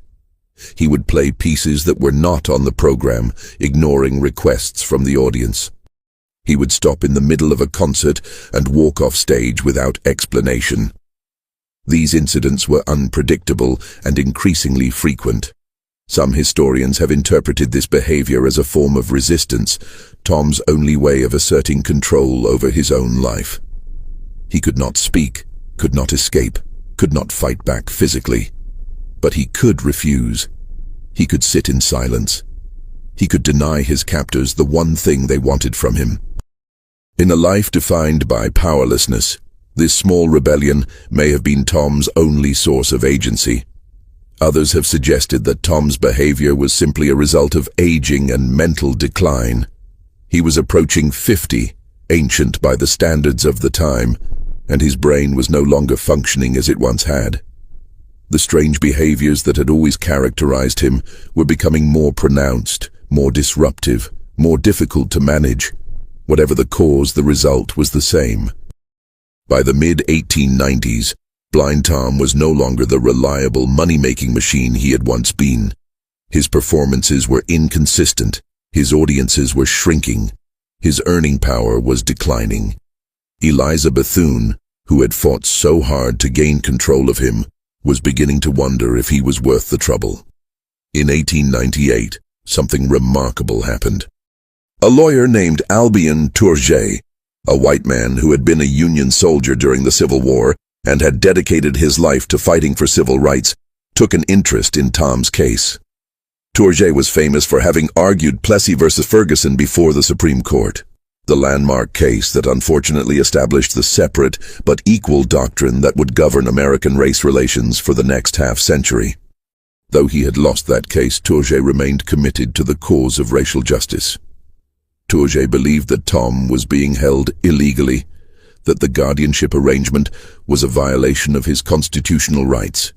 He would play pieces that were not on the program, ignoring requests from the audience. He would stop in the middle of a concert and walk off stage without explanation. These incidents were unpredictable and increasingly frequent. Some historians have interpreted this behavior as a form of resistance, Tom's only way of asserting control over his own life. He could not speak, could not escape, could not fight back physically. But he could refuse. He could sit in silence. He could deny his captors the one thing they wanted from him. In a life defined by powerlessness, this small rebellion may have been Tom's only source of agency. Others have suggested that Tom's behavior was simply a result of aging and mental decline. He was approaching 50, ancient by the standards of the time, and his brain was no longer functioning as it once had. The strange behaviors that had always characterized him were becoming more pronounced, more disruptive, more difficult to manage. Whatever the cause, the result was the same. By the mid-1890s, Blind Tom was no longer the reliable money-making machine he had once been. His performances were inconsistent, his audiences were shrinking, his earning power was declining. Eliza Bethune, who had fought so hard to gain control of him, was beginning to wonder if he was worth the trouble. In 1898, something remarkable happened. A lawyer named Albion Tourget, a white man who had been a Union soldier during the Civil War and had dedicated his life to fighting for civil rights, took an interest in Tom's case. Tourget was famous for having argued Plessy versus Ferguson before the Supreme Court, the landmark case that unfortunately established the separate but equal doctrine that would govern American race relations for the next half-century. Though he had lost that case, Tourget remained committed to the cause of racial justice. Tourget believed that Tom was being held illegally, that the guardianship arrangement was a violation of his constitutional rights.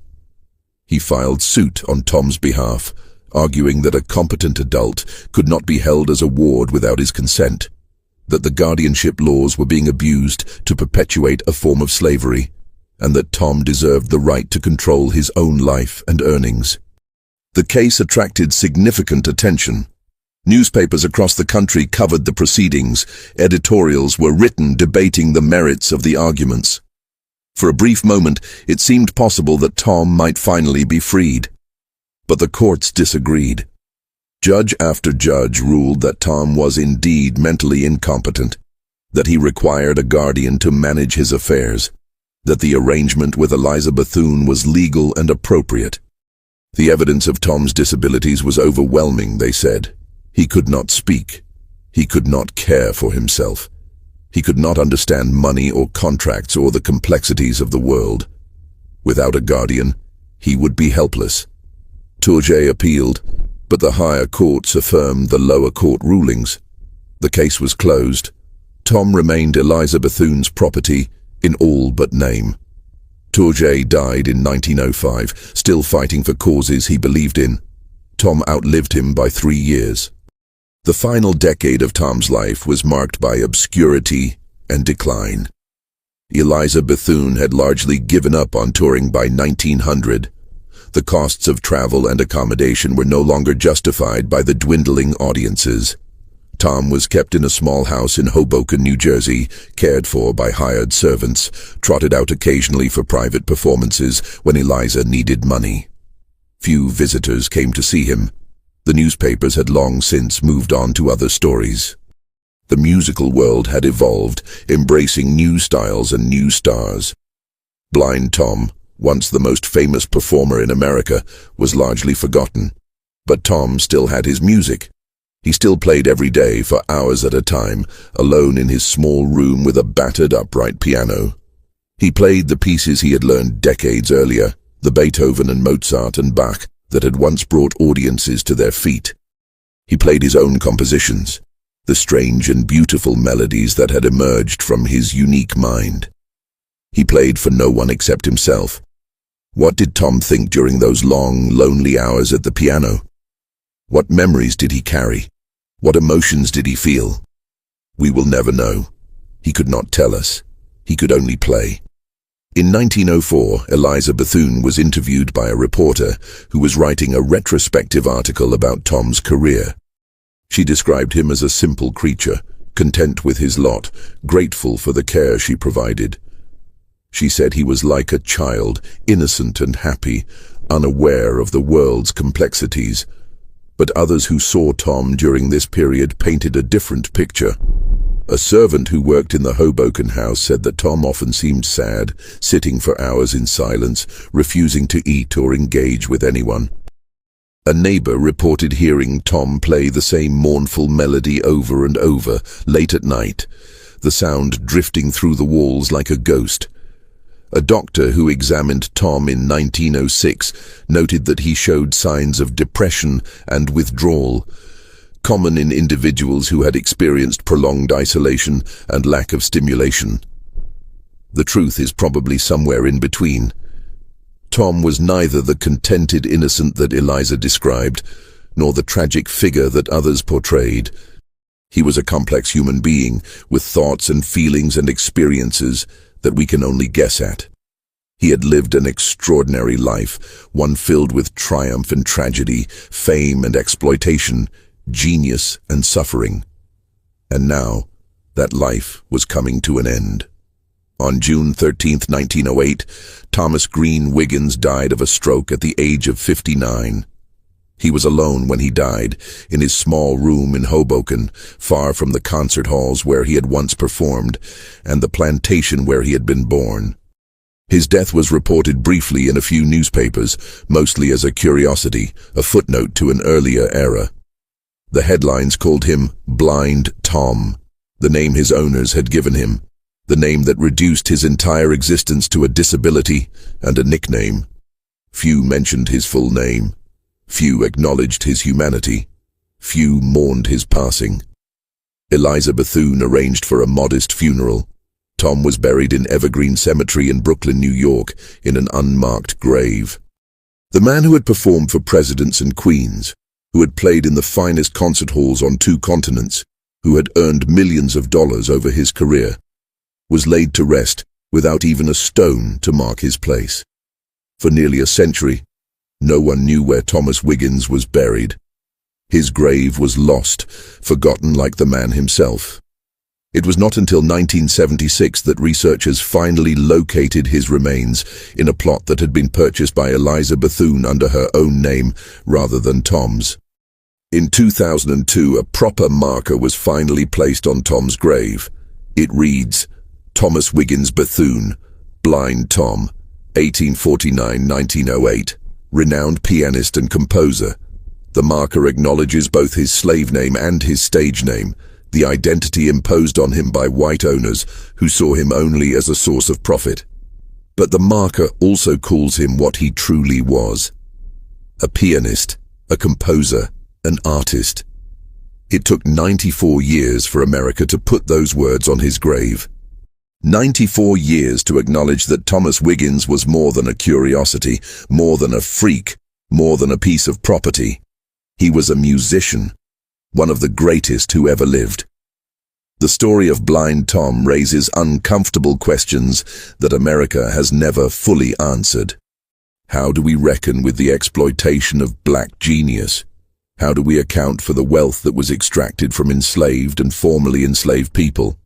He filed suit on Tom's behalf, arguing that a competent adult could not be held as a ward without his consent, that the guardianship laws were being abused to perpetuate a form of slavery, and that Tom deserved the right to control his own life and earnings. The case attracted significant attention. Newspapers across the country covered the proceedings. Editorials were written debating the merits of the arguments. For a brief moment, it seemed possible that Tom might finally be freed. But the courts disagreed. Judge after judge ruled that Tom was indeed mentally incompetent, that he required a guardian to manage his affairs, that the arrangement with Eliza Bethune was legal and appropriate. The evidence of Tom's disabilities was overwhelming, they said. He could not speak. He could not care for himself. He could not understand money or contracts or the complexities of the world. Without a guardian, he would be helpless. Tourget appealed, but the higher courts affirmed the lower court rulings. The case was closed. Tom remained Eliza Bethune's property in all but name. Tourget died in 1905, still fighting for causes he believed in. Tom outlived him by 3 years. The final decade of Tom's life was marked by obscurity and decline. Eliza Bethune had largely given up on touring by 1900. The costs of travel and accommodation were no longer justified by the dwindling audiences. Tom was kept in a small house in Hoboken, New Jersey, cared for by hired servants, trotted out occasionally for private performances when Eliza needed money. Few visitors came to see him. The newspapers had long since moved on to other stories. The musical world had evolved, embracing new styles and new stars. Blind Tom, once the most famous performer in America, was largely forgotten. But Tom still had his music. He still played every day for hours at a time, alone in his small room with a battered upright piano. He played the pieces he had learned decades earlier, the Beethoven and Mozart and Bach that had once brought audiences to their feet. He played his own compositions, the strange and beautiful melodies that had emerged from his unique mind. He played for no one except himself. What did Tom think during those long, lonely hours at the piano? What memories did he carry? What emotions did he feel? We will never know. He could not tell us. He could only play. In 1904, Eliza Bethune was interviewed by a reporter who was writing a retrospective article about Tom's career. She described him as a simple creature, content with his lot, grateful for the care she provided. She said he was like a child, innocent and happy, unaware of the world's complexities. But others who saw Tom during this period painted a different picture. A servant who worked in the Hoboken house said that Tom often seemed sad, sitting for hours in silence, refusing to eat or engage with anyone. A neighbor reported hearing Tom play the same mournful melody over and over, late at night, the sound drifting through the walls like a ghost. A doctor who examined Tom in 1906 noted that he showed signs of depression and withdrawal, common in individuals who had experienced prolonged isolation and lack of stimulation. The truth is probably somewhere in between. Tom was neither the contented innocent that Eliza described, nor the tragic figure that others portrayed. He was a complex human being with thoughts and feelings and experiences that we can only guess at. He had lived an extraordinary life, one filled with triumph and tragedy, fame and exploitation, genius and suffering. And now, that life was coming to an end. On June 13, 1908, Thomas Green Wiggins died of a stroke at the age of 59. He was alone when he died, in his small room in Hoboken, far from the concert halls where he had once performed, and the plantation where he had been born. His death was reported briefly in a few newspapers, mostly as a curiosity, a footnote to an earlier era. The headlines called him Blind Tom, the name his owners had given him, the name that reduced his entire existence to a disability and a nickname. Few mentioned his full name. Few acknowledged his humanity. Few mourned his passing. Eliza Bethune arranged for a modest funeral. Tom was buried in Evergreen Cemetery in Brooklyn, New York, in an unmarked grave. The man who had performed for presidents and queens, who had played in the finest concert halls on 2 continents, who had earned millions of dollars over his career, was laid to rest without even a stone to mark his place. For nearly a century, no one knew where Thomas Wiggins was buried. His grave was lost, forgotten like the man himself. It was not until 1976 that researchers finally located his remains in a plot that had been purchased by Eliza Bethune under her own name rather than Tom's. In 2002, a proper marker was finally placed on Tom's grave. It reads, Thomas Wiggins Bethune, Blind Tom, 1849-1908, renowned pianist and composer. The marker acknowledges both his slave name and his stage name, the identity imposed on him by white owners who saw him only as a source of profit. But the marker also calls him what he truly was: a pianist, a composer, an artist. It took 94 years for America to put those words on his grave. 94 years to acknowledge that Thomas Wiggins was more than a curiosity, more than a freak, more than a piece of property. He was a musician, one of the greatest who ever lived. The story of Blind Tom raises uncomfortable questions that America has never fully answered. How do we reckon with the exploitation of black genius? How do we account for the wealth that was extracted from enslaved and formerly enslaved people?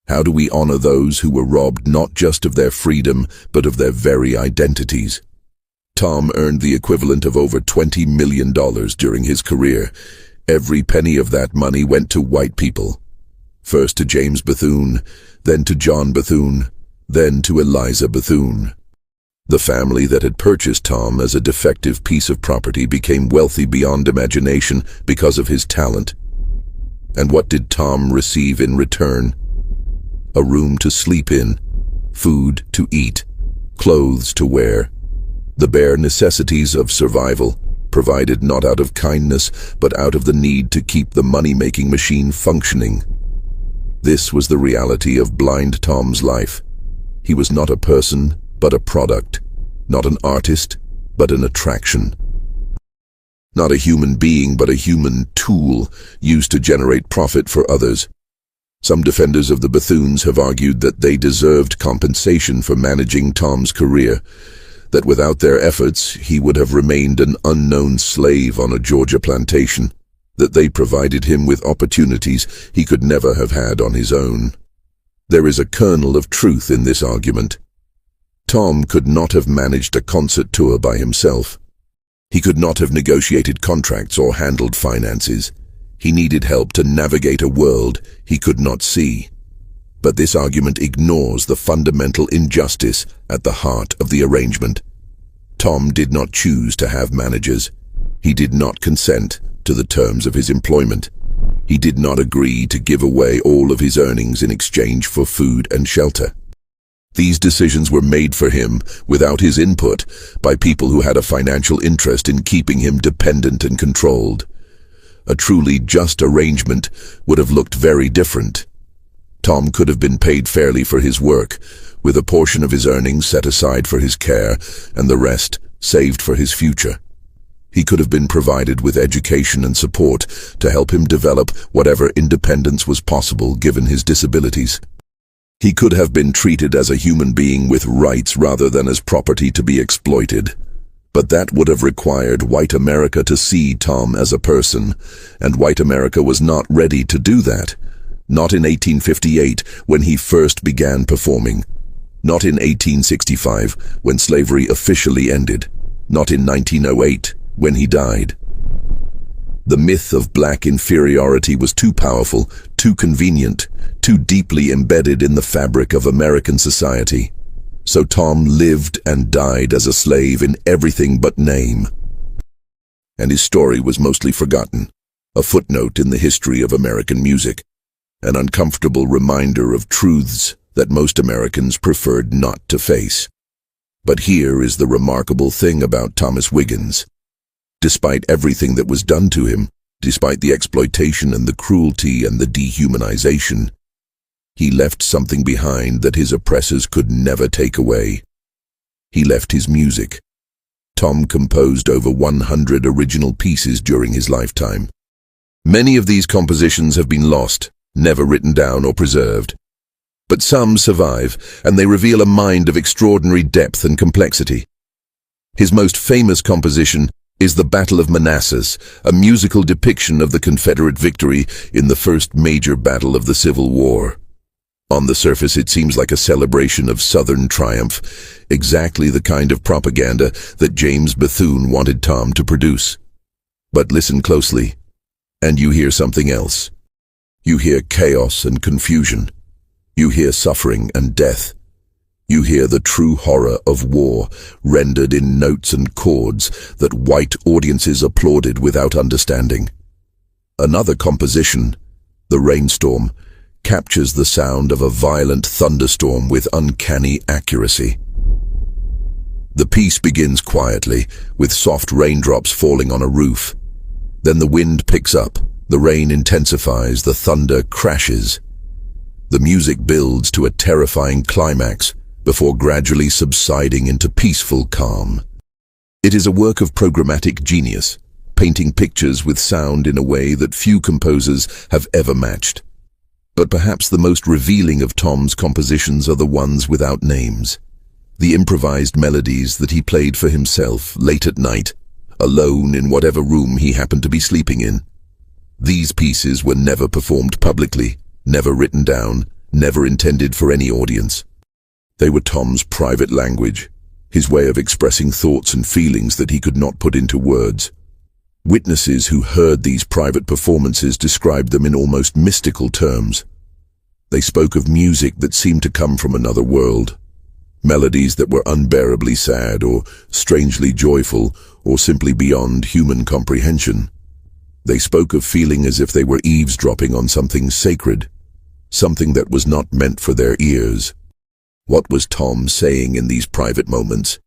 How do we honor those who were robbed not just of their freedom, but of their very identities? Tom earned the equivalent of over $20 million during his career. Every penny of that money went to white people. First to James Bethune, then to John Bethune, then to Eliza Bethune. The family that had purchased Tom as a defective piece of property became wealthy beyond imagination because of his talent. And what did Tom receive in return? A room to sleep in, food to eat, clothes to wear, the bare necessities of survival. provided not out of kindness, but out of the need to keep the money-making machine functioning. This was the reality of Blind Tom's life. He was not a person, but a product. Not an artist, but an attraction. Not a human being, but a human tool used to generate profit for others. Some defenders of the Bethunes have argued that they deserved compensation for managing Tom's career, that without their efforts he would have remained an unknown slave on a Georgia plantation, that they provided him with opportunities he could never have had on his own. There is a kernel of truth in this argument. Tom could not have managed a concert tour by himself. He could not have negotiated contracts or handled finances. He needed help to navigate a world he could not see. But this argument ignores the fundamental injustice at the heart of the arrangement. Tom did not choose to have managers. He did not consent to the terms of his employment. He did not agree to give away all of his earnings in exchange for food and shelter. These decisions were made for him without his input by people who had a financial interest in keeping him dependent and controlled. A truly just arrangement would have looked very different. Tom could have been paid fairly for his work, with a portion of his earnings set aside for his care and the rest saved for his future. He could have been provided with education and support to help him develop whatever independence was possible given his disabilities. He could have been treated as a human being with rights rather than as property to be exploited. But that would have required white America to see Tom as a person, and white America was not ready to do that. Not in 1858, when he first began performing. Not in 1865, when slavery officially ended. Not in 1908, when he died. The myth of black inferiority was too powerful, too convenient, too deeply embedded in the fabric of American society. So Tom lived and died as a slave in everything but name. And his story was mostly forgotten, a footnote in the history of American music, an uncomfortable reminder of truths that most Americans preferred not to face. But here is the remarkable thing about Thomas Wiggins. Despite everything that was done to him, despite the exploitation and the cruelty and the dehumanization, he left something behind that his oppressors could never take away. He left his music. Tom composed over 100 original pieces during his lifetime. Many of these compositions have been lost, never written down or preserved. But some survive, and they reveal a mind of extraordinary depth and complexity. His most famous composition is the Battle of Manassas, a musical depiction of the Confederate victory in the first major battle of the Civil War. On the surface, it seems like a celebration of Southern triumph, exactly the kind of propaganda that James Bethune wanted Tom to produce. But listen closely, and you hear something else. You hear chaos and confusion. You hear suffering and death. You hear the true horror of war, rendered in notes and chords that white audiences applauded without understanding. Another composition, The Rainstorm, captures the sound of a violent thunderstorm with uncanny accuracy. The piece begins quietly, with soft raindrops falling on a roof. Then the wind picks up, the rain intensifies, the thunder crashes. The music builds to a terrifying climax, before gradually subsiding into peaceful calm. It is a work of programmatic genius, painting pictures with sound in a way that few composers have ever matched. But perhaps the most revealing of Tom's compositions are the ones without names. The improvised melodies that he played for himself late at night, alone in whatever room he happened to be sleeping in. These pieces were never performed publicly, never written down, never intended for any audience. They were Tom's private language, his way of expressing thoughts and feelings that he could not put into words. Witnesses who heard these private performances described them in almost mystical terms. They spoke of music that seemed to come from another world, melodies that were unbearably sad or strangely joyful or simply beyond human comprehension. They spoke of feeling as if they were eavesdropping on something sacred, something that was not meant for their ears. What was Tom saying in these private moments?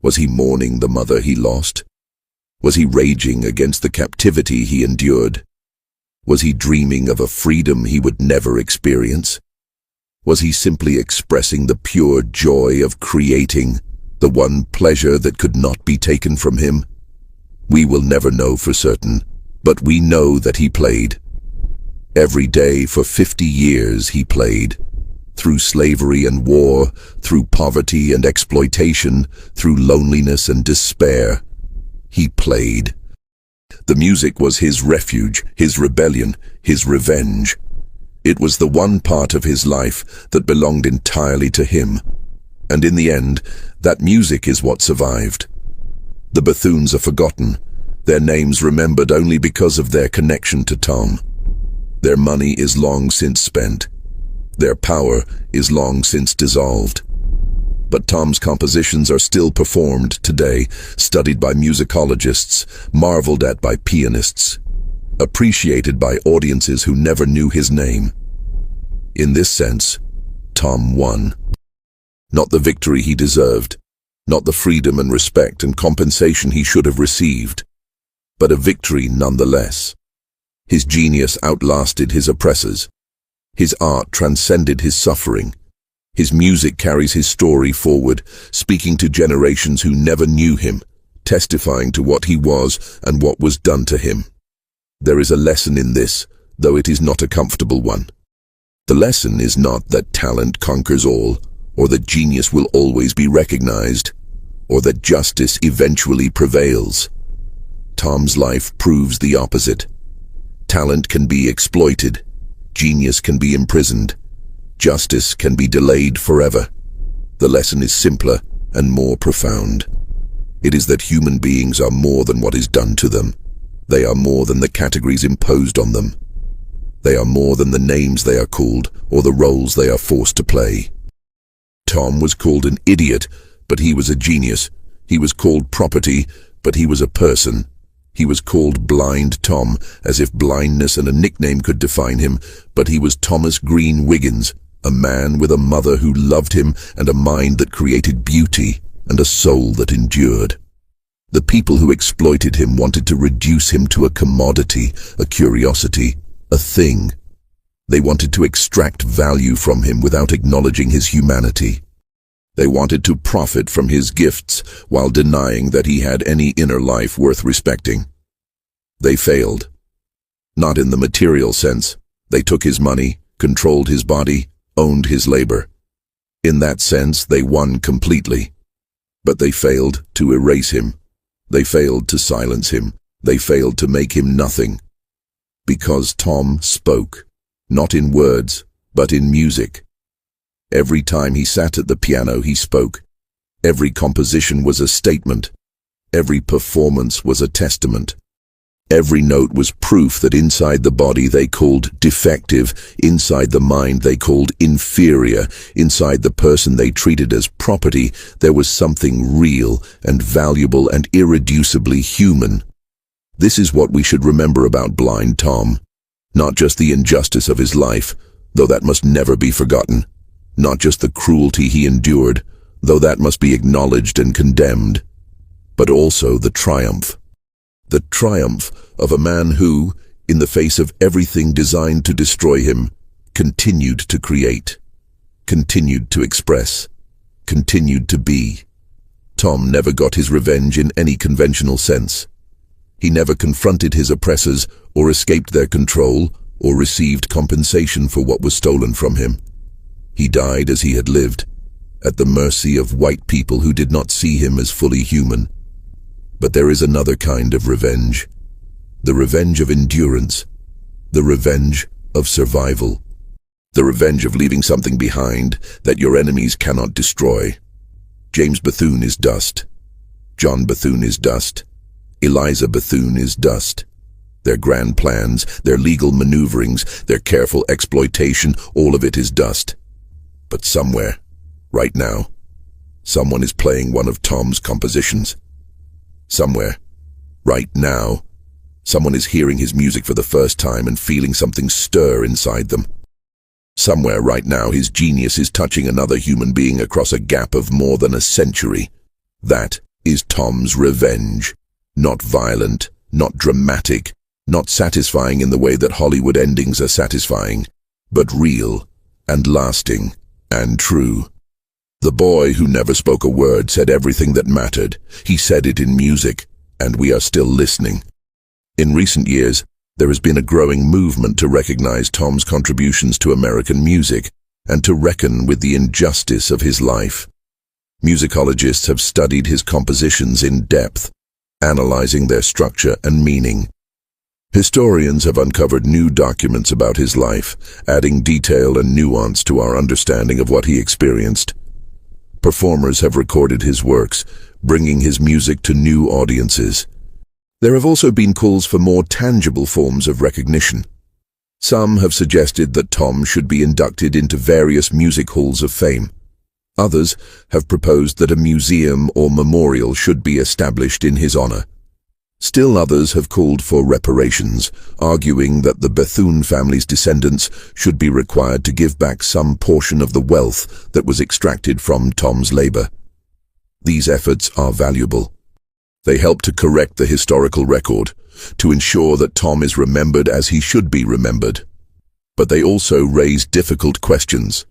Was he mourning the mother he lost? Was he raging against the captivity he endured? Was he dreaming of a freedom he would never experience? Was he simply expressing the pure joy of creating, the one pleasure that could not be taken from him? We will never know for certain, but we know that he played. Every day for 50 years he played. Through slavery and war, through poverty and exploitation, through loneliness and despair, he played. The music was his refuge, his rebellion, his revenge. It was the one part of his life that belonged entirely to him. And in the end, that music is what survived. The Bethunes are forgotten, their names remembered only because of their connection to Tom. Their money is long since spent. Their power is long since dissolved. But Tom's compositions are still performed today, studied by musicologists, marveled at by pianists, appreciated by audiences who never knew his name. In this sense, Tom won. Not the victory he deserved, not the freedom and respect and compensation he should have received, but a victory nonetheless. His genius outlasted his oppressors. His art transcended his suffering. His music carries his story forward, speaking to generations who never knew him, testifying to what he was and what was done to him. There is a lesson in this, though it is not a comfortable one. The lesson is not that talent conquers all, or that genius will always be recognized, or that justice eventually prevails. Tom's life proves the opposite. Talent can be exploited. Genius can be imprisoned. Justice can be delayed forever. The lesson is simpler and more profound. It is that human beings are more than what is done to them. They are more than the categories imposed on them. They are more than the names they are called or the roles they are forced to play. Tom was called an idiot, but he was a genius. He was called property, but he was a person. He was called Blind Tom, as if blindness and a nickname could define him, but he was Thomas Green Wiggins, a man with a mother who loved him and a mind that created beauty and a soul that endured. The people who exploited him wanted to reduce him to a commodity, a curiosity, a thing. They wanted to extract value from him without acknowledging his humanity. They wanted to profit from his gifts while denying that he had any inner life worth respecting. They failed. Not in the material sense. They took his money, controlled his body, owned his labor. In that sense, they won completely. But they failed to erase him. They failed to silence him. They failed to make him nothing. Because Tom spoke, not in words, but in music. Every time he sat at the piano, he spoke. Every composition was a statement. Every performance was a testament. Every note was proof that inside the body they called defective, inside the mind they called inferior, inside the person they treated as property, there was something real and valuable and irreducibly human. This is what we should remember about Blind Tom. Not just the injustice of his life, though that must never be forgotten. Not just the cruelty he endured, though that must be acknowledged and condemned, but also the triumph. The triumph of a man who, in the face of everything designed to destroy him, continued to create, continued to express, continued to be. Tom never got his revenge in any conventional sense. He never confronted his oppressors or escaped their control or received compensation for what was stolen from him. He died as he had lived, at the mercy of white people who did not see him as fully human. But there is another kind of revenge. The revenge of endurance. The revenge of survival. The revenge of leaving something behind that your enemies cannot destroy. James Bethune is dust. John Bethune is dust. Eliza Bethune is dust. Their grand plans, their legal maneuverings, their careful exploitation, all of it is dust. But somewhere, right now, someone is playing one of Tom's compositions. Somewhere, right now, someone is hearing his music for the first time and feeling something stir inside them. Somewhere right now, his genius is touching another human being across a gap of more than a century. That is Tom's revenge. Not violent, not dramatic, not satisfying in the way that Hollywood endings are satisfying, but real and lasting and true. The boy who never spoke a word said everything that mattered. He said it in music, and we are still listening. In recent years, there has been a growing movement to recognize Tom's contributions to American music and to reckon with the injustice of his life. Musicologists have studied his compositions in depth, analyzing their structure and meaning. Historians have uncovered new documents about his life, adding detail and nuance to our understanding of what he experienced. Performers have recorded his works, bringing his music to new audiences. There have also been calls for more tangible forms of recognition. Some have suggested that Tom should be inducted into various music halls of fame. Others have proposed that a museum or memorial should be established in his honor. Still others have called for reparations, arguing that the Bethune family's descendants should be required to give back some portion of the wealth that was extracted from Tom's labor. These efforts are valuable. They help to correct the historical record, to ensure that Tom is remembered as he should be remembered. But they also raise difficult questions.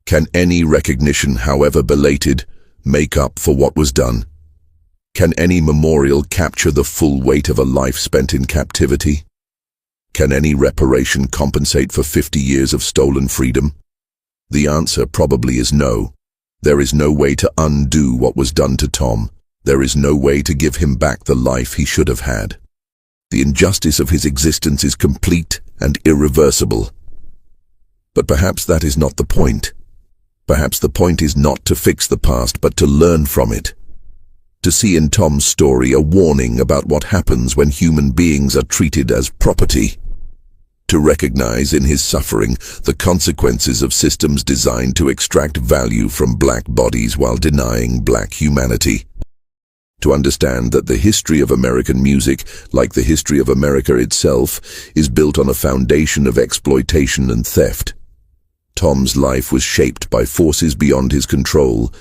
Can any recognition, however belated, make up for what was done? Can any memorial capture the full weight of a life spent in captivity? Can any reparation compensate for 50 years of stolen freedom? The answer probably is no. There is no way to undo what was done to Tom. There is no way to give him back the life he should have had. The injustice of his existence is complete and irreversible. But perhaps that is not the point. Perhaps the point is not to fix the past, but to learn from it. To see in Tom's story a warning about what happens when human beings are treated as property. To recognize in his suffering the consequences of systems designed to extract value from black bodies while denying black humanity. To understand that the history of American music, like the history of America itself, is built on a foundation of exploitation and theft. Tom's life was shaped by forces beyond his control.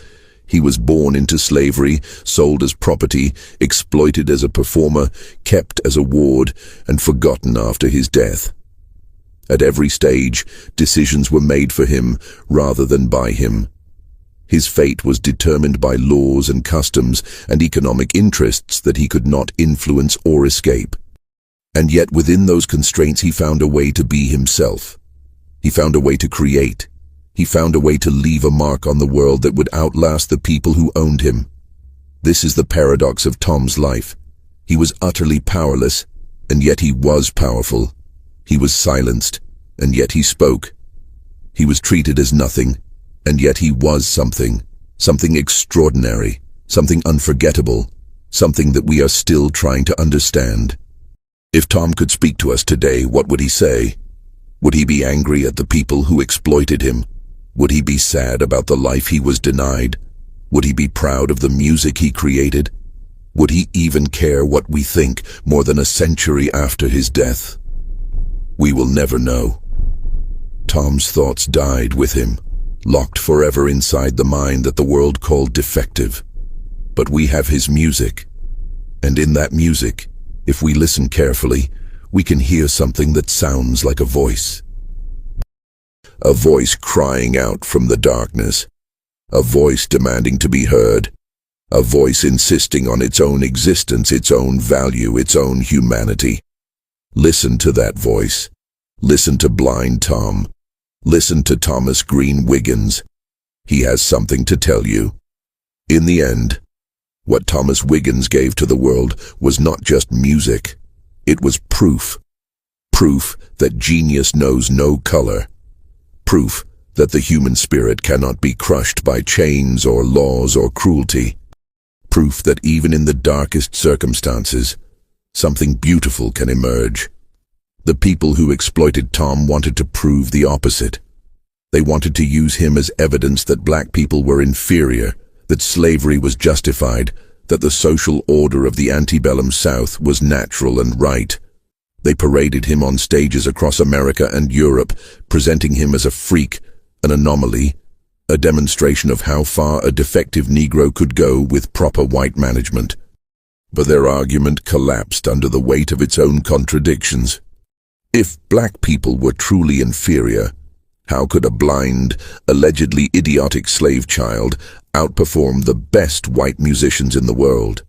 He was born into slavery, sold as property, exploited as a performer, kept as a ward, and forgotten after his death. At every stage, decisions were made for him rather than by him. His fate was determined by laws and customs and economic interests that he could not influence or escape. And yet within those constraints he found a way to be himself. He found a way to create. He found a way to leave a mark on the world that would outlast the people who owned him. This is the paradox of Tom's life. He was utterly powerless, and yet he was powerful. He was silenced, and yet he spoke. He was treated as nothing, and yet he was something extraordinary, something unforgettable, something that we are still trying to understand. If Tom could speak to us today, what would he say? Would he be angry at the people who exploited him? Would he be sad about the life he was denied? Would he be proud of the music he created? Would he even care what we think more than a century after his death? We will never know. Tom's thoughts died with him, locked forever inside the mind that the world called defective. But we have his music, and in that music, if we listen carefully, we can hear something that sounds like a voice. A voice crying out from the darkness, a voice demanding to be heard, a voice insisting on its own existence, its own value, its own humanity. Listen to that voice. Listen to Blind Tom. Listen to Thomas Green Wiggins. He has something to tell you. In the end, what Thomas Wiggins gave to the world was not just music. It was proof. Proof that genius knows no color. Proof that the human spirit cannot be crushed by chains or laws or cruelty. Proof that even in the darkest circumstances, something beautiful can emerge. The people who exploited Tom wanted to prove the opposite. They wanted to use him as evidence that black people were inferior, that slavery was justified, that the social order of the antebellum South was natural and right. They paraded him on stages across America and Europe, presenting him as a freak, an anomaly, a demonstration of how far a defective Negro could go with proper white management. But their argument collapsed under the weight of its own contradictions. If black people were truly inferior, how could a blind, allegedly idiotic slave child outperform the best white musicians in the world?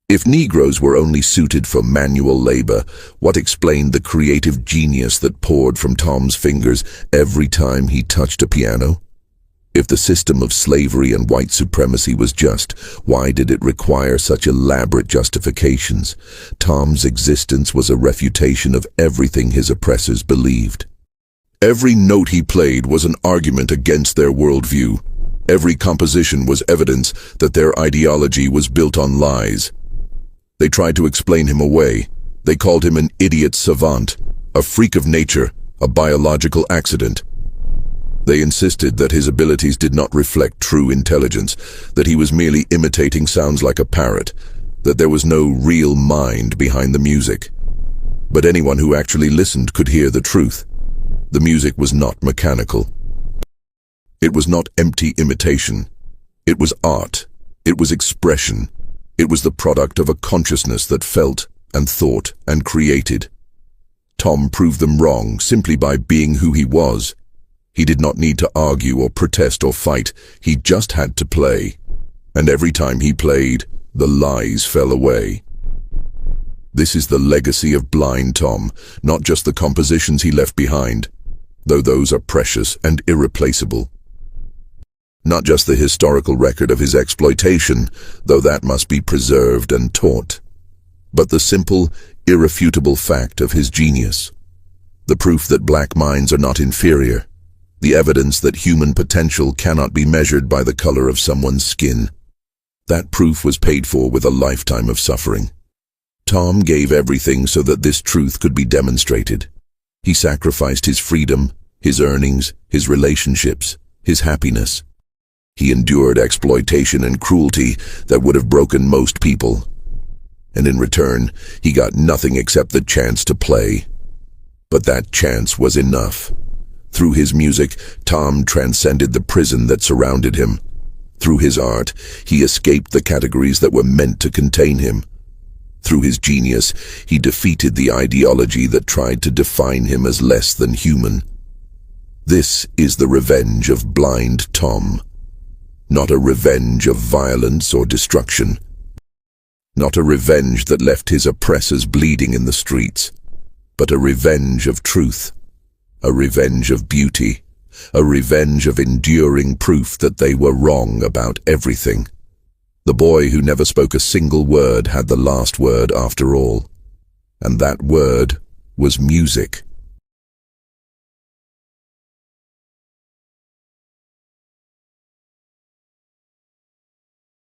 If Negroes were only suited for manual labor, what explained the creative genius that poured from Tom's fingers every time he touched a piano? If the system of slavery and white supremacy was just, why did it require such elaborate justifications? Tom's existence was a refutation of everything his oppressors believed. Every note he played was an argument against their worldview. Every composition was evidence that their ideology was built on lies. They tried to explain him away. They called him an idiot savant, a freak of nature, a biological accident. They insisted that his abilities did not reflect true intelligence, that he was merely imitating sounds like a parrot, that there was no real mind behind the music. But anyone who actually listened could hear the truth. The music was not mechanical. It was not empty imitation. It was art. It was expression. It was the product of a consciousness that felt and thought and created. Tom proved them wrong simply by being who he was. He did not need to argue or protest or fight. He just had to play. And every time he played, the lies fell away. This is the legacy of Blind Tom, not just the compositions he left behind, though those are precious and irreplaceable. Not just the historical record of his exploitation, though that must be preserved and taught, but the simple, irrefutable fact of his genius. The proof that black minds are not inferior. The evidence that human potential cannot be measured by the color of someone's skin. That proof was paid for with a lifetime of suffering. Tom gave everything so that this truth could be demonstrated. He sacrificed his freedom, his earnings, his relationships, his happiness. He endured exploitation and cruelty that would have broken most people. And in return, he got nothing except the chance to play. But that chance was enough. Through his music, Tom transcended the prison that surrounded him. Through his art, he escaped the categories that were meant to contain him. Through his genius, he defeated the ideology that tried to define him as less than human. This is the revenge of Blind Tom. Not a revenge of violence or destruction. Not a revenge that left his oppressors bleeding in the streets, but a revenge of truth, a revenge of beauty, a revenge of enduring proof that they were wrong about everything. The boy who never spoke a single word had the last word after all, and that word was music.